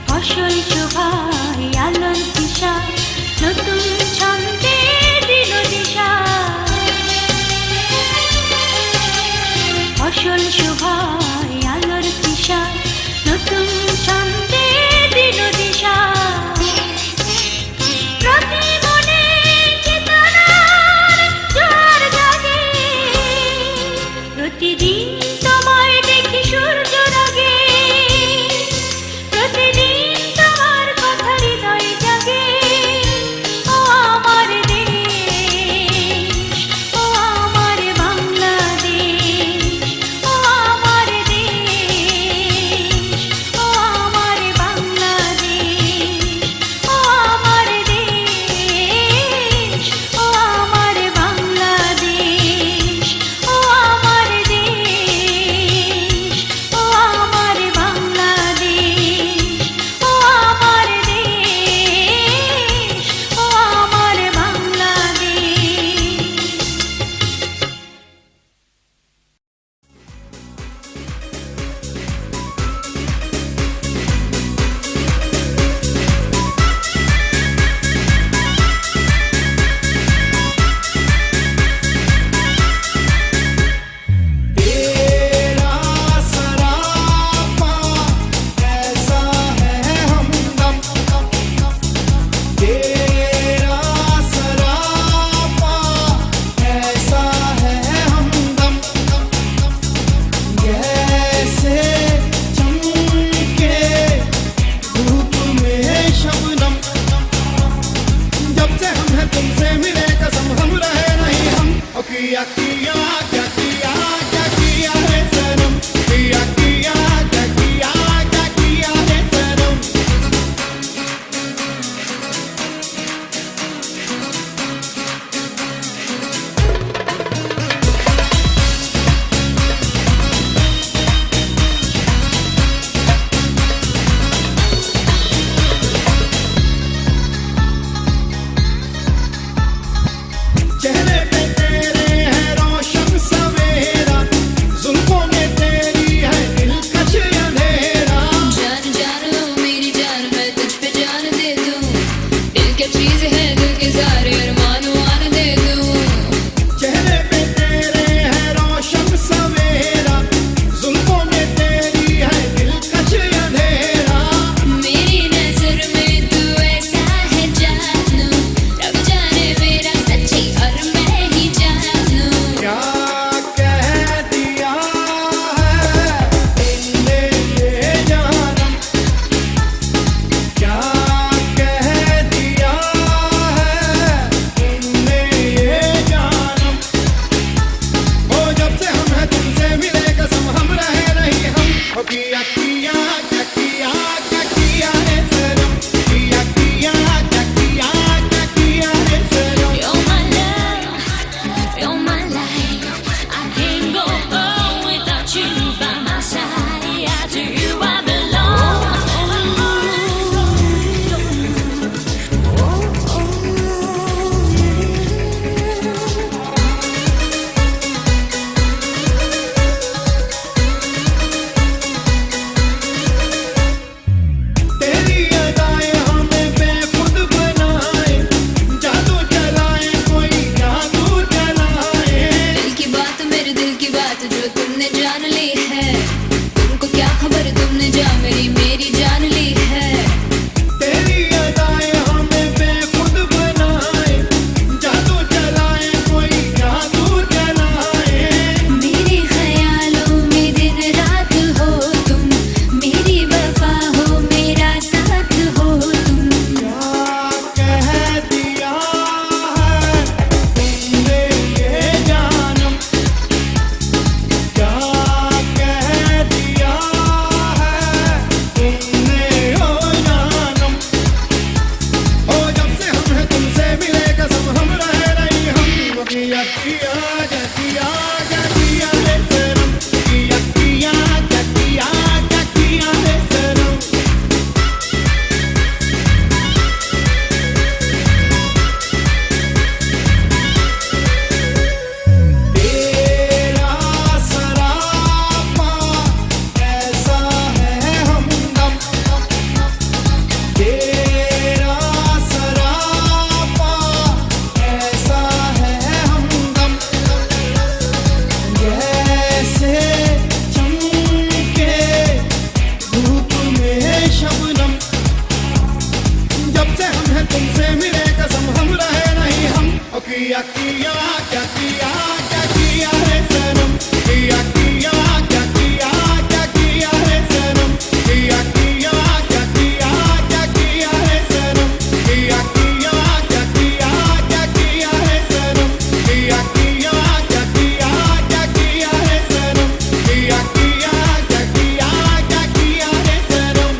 ফসল শোভায় আলোর দিশা নতুন ছন্দে দিল দিশা ফসল শোভায় আলোর দিশা নতুন ছন্দে দিল দিশা প্রতি মনে চেতনার জোয়ার জাগে প্রতিদিন তোমায় দেখি সূর্য রাগে প্রতিদিন তোমার किया किया क्या किया है सनम किया किया क्या किया है सनम किया किया क्या किया है सनम किया किया क्या किया है सनम किया किया क्या किया है सनम किया किया क्या किया है सनम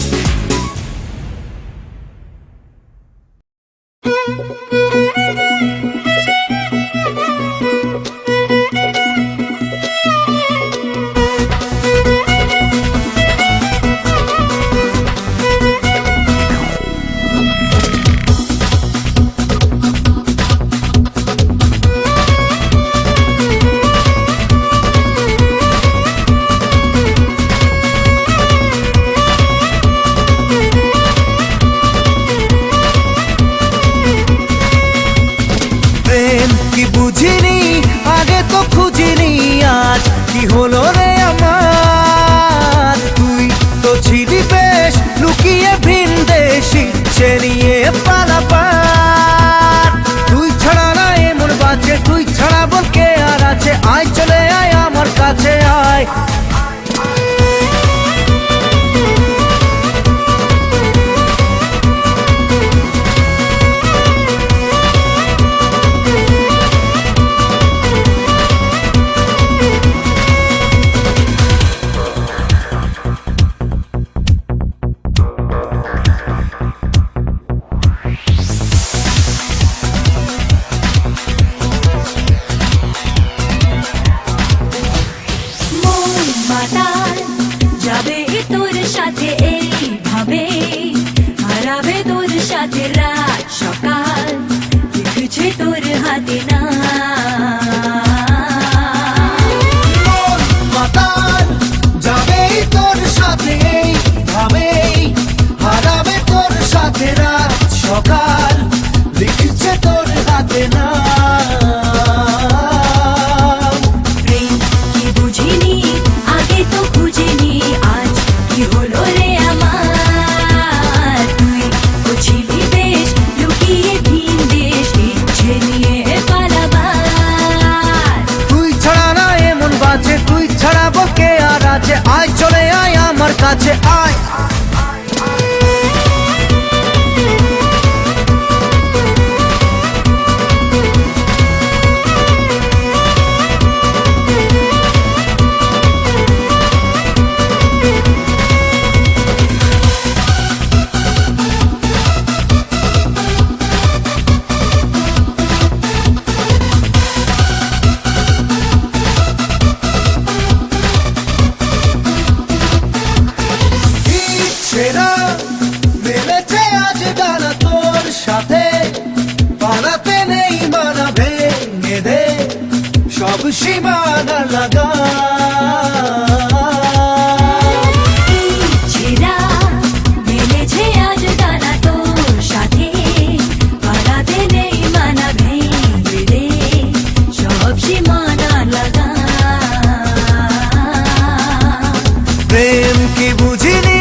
প্রেম কি বুঝিনি আগে তো খুঁজিনি আজ কি হলো রে আমার তুই তো ছিলি বেশ লুকিয়ে ভিন দেশি সে নিয়ে পালাপার তুই ছাড়া না এমন বাজে তুই ছাড়া বল কে আর আছে আয় চলে আয় আমার কাছে আয় মন মাতাল যাবে তোর সাথে এইভাবে হারাবে তোর সাথে রাত সকাল লিখছে তোর হাতে না মাতাল যাবে তোর সাথে ভাবে হারাবে তোর সাথে রাত সকাল লিখছে তোর হাতে না প্রেম কি বুঝিনি আগে তো খুঁজিনি আজ কি হলো রে আমার তুই তো ছিলি বেশ লুকিয়ে ভিন দেশ ইচ্ছে নিয়ে পালাবার তুই ছাড়া না এমন বাজে তুই ছাড়া বকে আর আছে আয় চলে আয় আমার কাছে আয় সেরা মেলেছে আজ ডানা তোর সাথে বানাতে নেই মানা ভেঙে দে সব সীমানা লাগা ছেড়া মেলেছে আজ ডানা তোর সাথে পালাতে নেই মানা ভেঙে রে সব সীমানা লাগা প্রেম কি বুঝিনি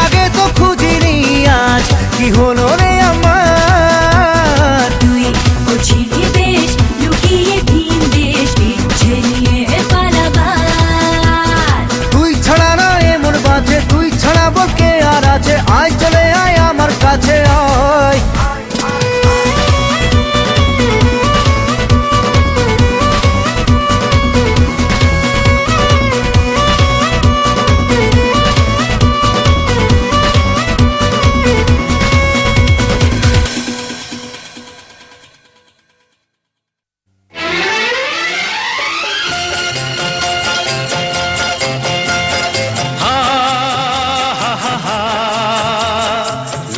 আগে তো খুঁজিনি আজ কি হলো রে আমার তুই ও ছিলি বেশ লুকিয়ে ভিন দেশ ইচ্ছে নিয়ে পালাবার তুই ছাড়া না এমন বাজে তুই ছাড়া বকে আর আছে আয় চলে আয় আমার কাছে আয়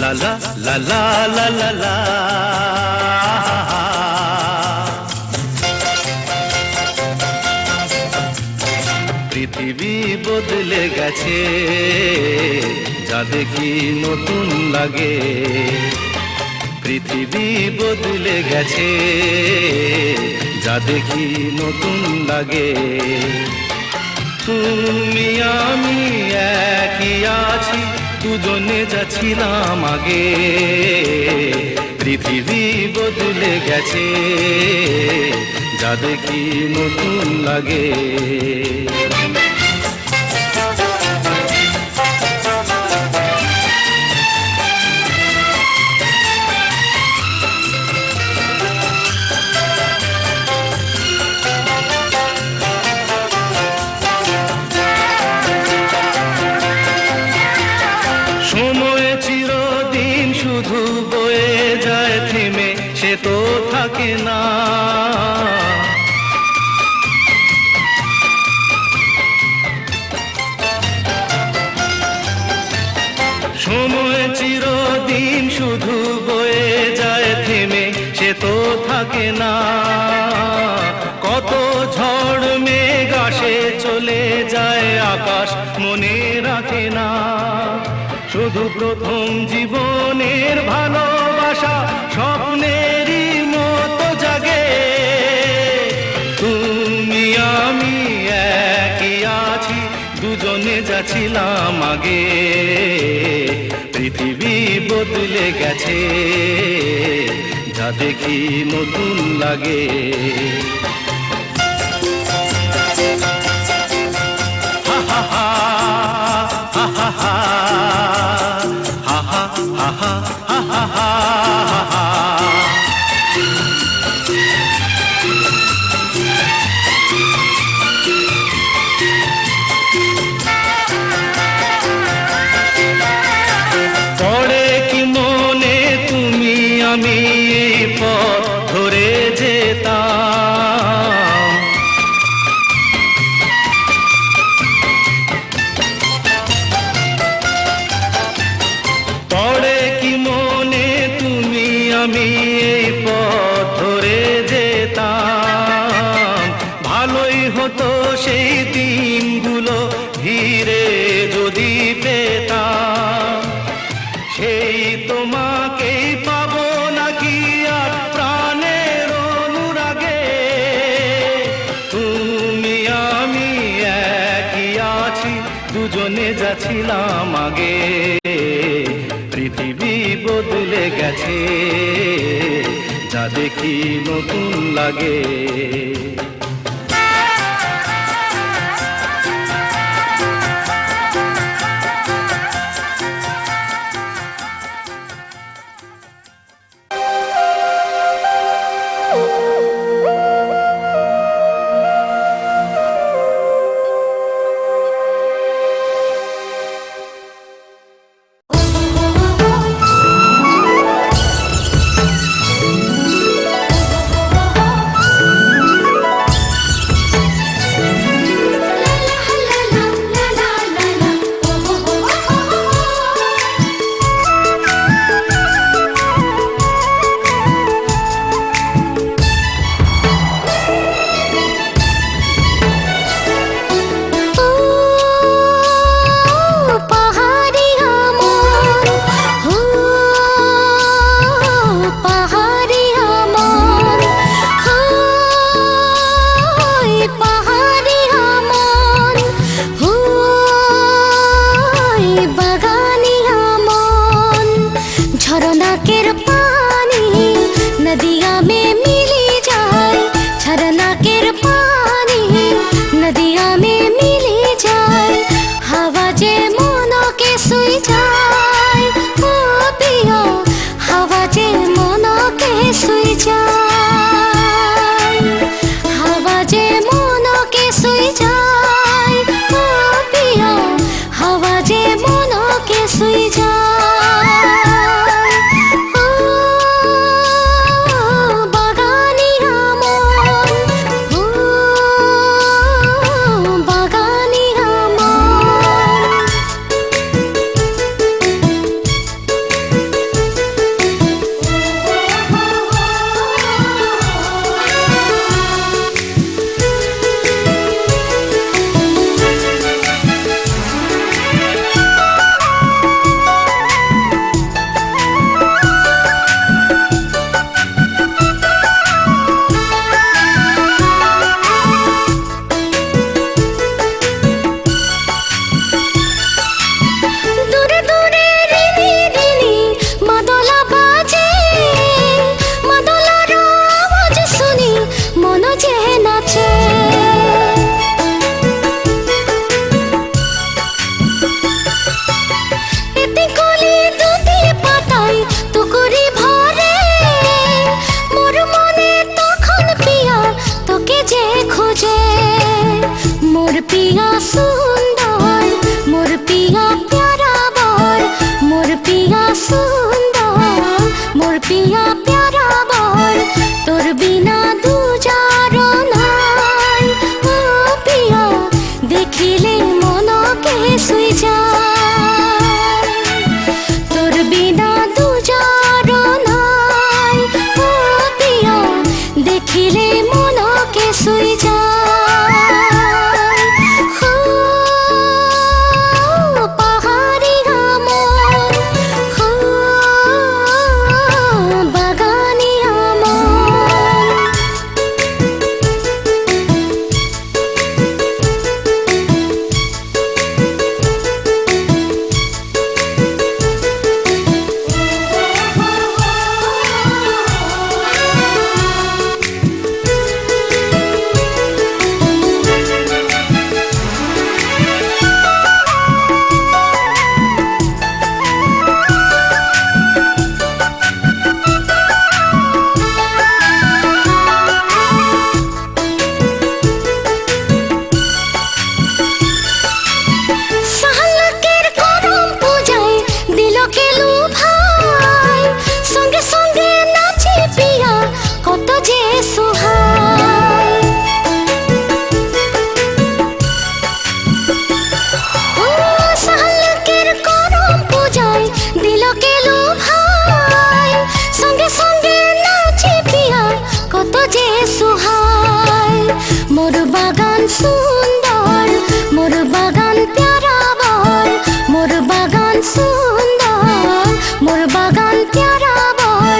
লা লা লা লা লা লা লা পৃথিবী বদলে গেছে যা দেখি নতুন লাগে পৃথিবী বদলে গেছে যা দেখি নতুন লাগে তুমি আমি একই আছি দুজনে যাচ্ছিলাম আগে পৃথিবী বদলে গেছে, যা দেখি নতুন লাগে। সময় চিরদিন শুধু বয়ে যায় থেমে, সে তো থাকে না। সময় চিরদিন শুধু বয়ে যায় থেমে, সে তো থাকে না। কত ঝড় মেঘ আসে চলে যায়, আকাশ মনে রাখে না। শুধু প্রথম জীবনের ভালোবাসা স্বপ্নেরই মতো জাগে। তুমি আমি একই আছি, দুজনে যাচ্ছিলাম আগে। পৃথিবী বদলে গেছে, যা দেখি নতুন লাগে। হা হা হা হা হা হা হা হা হা হা হা হা। পড়ে কি মনে তুমি আমি এই পথ ধরে যেতাম। পড়ে কি মনে তুমি আমি এই পথ ধরে যেতাম। ভালোই হতো সেই দিনগুলো ধীরে যদি পেতাম। সেই তোমাকেই পাবো নাকি আর প্রাণের অনুরাগে। তুমি আমি একই আছি, দুজনে যাচ্ছিলাম আগে। পৃথিবী বদলে গেছে, যা দেখি নতুন লাগে। সুন্দর মোর পিয়া প্যারা বর তোর বিনা দুজার নাই ও পিয়া দেখিলে মনকে সুই যায় তোর বিনা দুজার নাই ও পিয়া দেখিলে মনকে সুই যায় পাহাড়ি আমন বাগানি আমন সাহালকের করম পূজায় দিল কেলু ভাই সঙ্গে সঙ্গে নাচে পিয়া কত যে সুহাই ও সাহালকের করম পূজায় দিল কেলু ভাই সঙ্গে সঙ্গে নাচে পিয়া কত যে সুহাই মোর বাগান সুন্দর মোর বাগান প্যারা বর মোর বাগান সুন্দর মোর বাগান প্যারা বর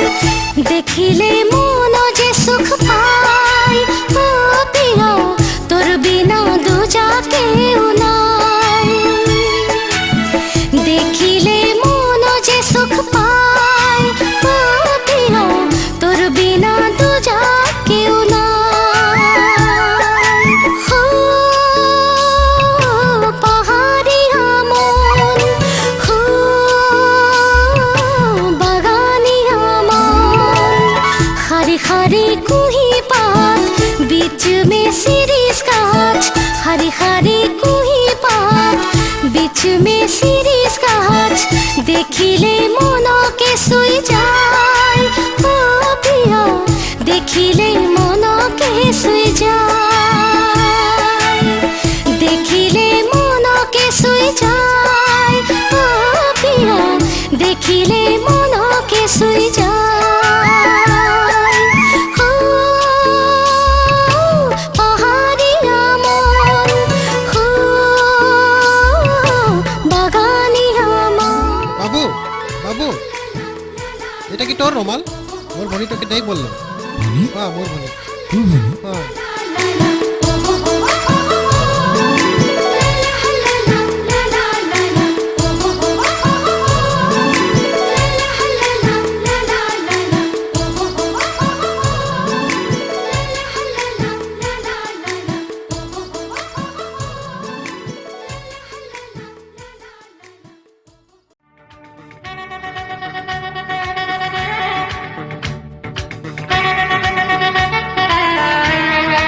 দেখিলে মন যে সুখ পায় ও পিয়া তোর বিনা দুজা কেউ নাই দেখিলে মন যে সুখ পায় ও পিয়া তোর বিনা দুজা কেউ নাই পাহাড়ি আমন বাগানি আমন हरे हरे कुही पात बीच में सिरिस गाछ हरे हरे कुही पात बीच में सिरिस गाछ देखिले मनके सुई যায় ও পিয়া দেখিলে মনকে সুই যায় দেখিলে মনকে সুই যায় ও পিয়া দেখিলে মনকে সুই যায় পাহাড়ি আমন বাগানি আমন বাবু বাবু এটা কি তোর রুমাল মোর ভনি তোকে দেখ বললো হ্যাঁ মোর ভনি হ্যাঁ লা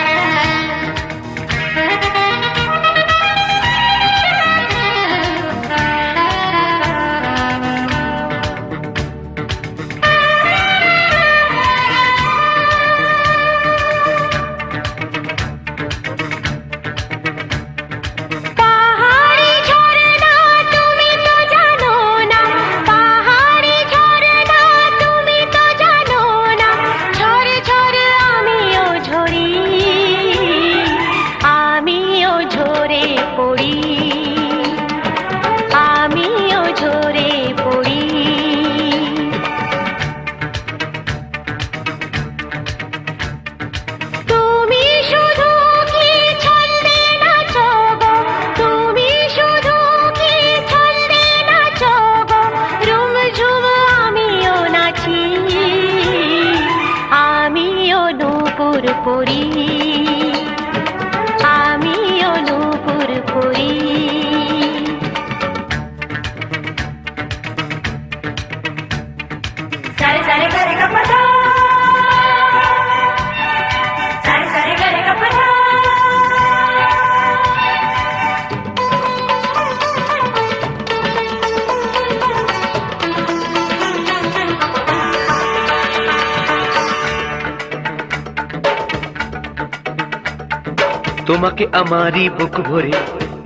তোমাকে আমারই বুক ভরে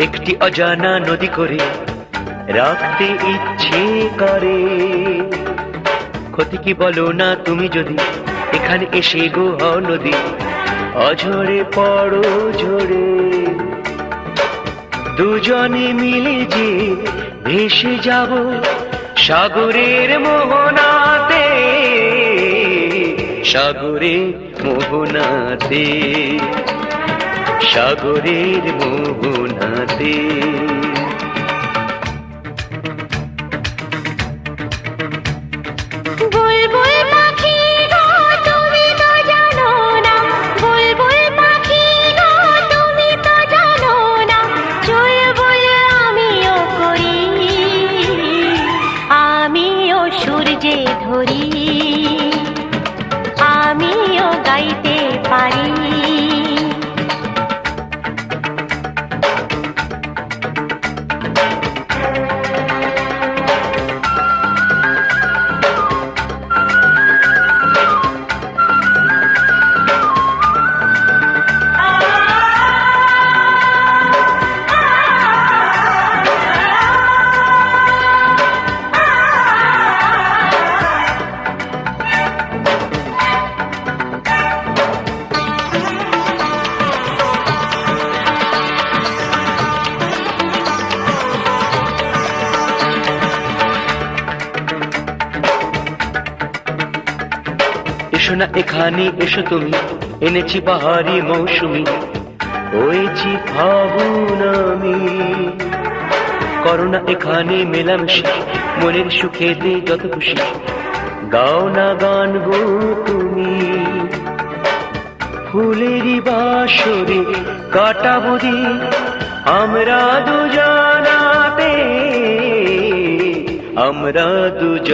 একটি অজানা নদী করে রাখতে ইচ্ছে করে। ক্ষতি কি বলো না তুমি যদি এখানে এসে গো হও নদী, অঝরে পড়ো ঝরে। দুজনে মিলে যে ভেসে যাব সাগরের মোহনাতে, সাগরের মোহনাতে, সাগরের মোহনাতে। বুলবুল পাখি গো তুমি তো জানো না, বুলবুল পাখি গো তুমি তো জানো না, চুলবুল আমিও করি, আমিও সূর্যে ধরি, আমিও গাইতে পারি। এসো না এখানে এসো তুমি, এনেছি বাহারি মৌসুমি, হয়েছি ভাবুন আমি। করোনা এখানে মেলামেশি, মনের সুখে দে যত খুশি, গাও না গান গো তুমি। ফুলেরই বাসরে কাটাবো দিন আমরা দুজনাতে, আমরা দুজন।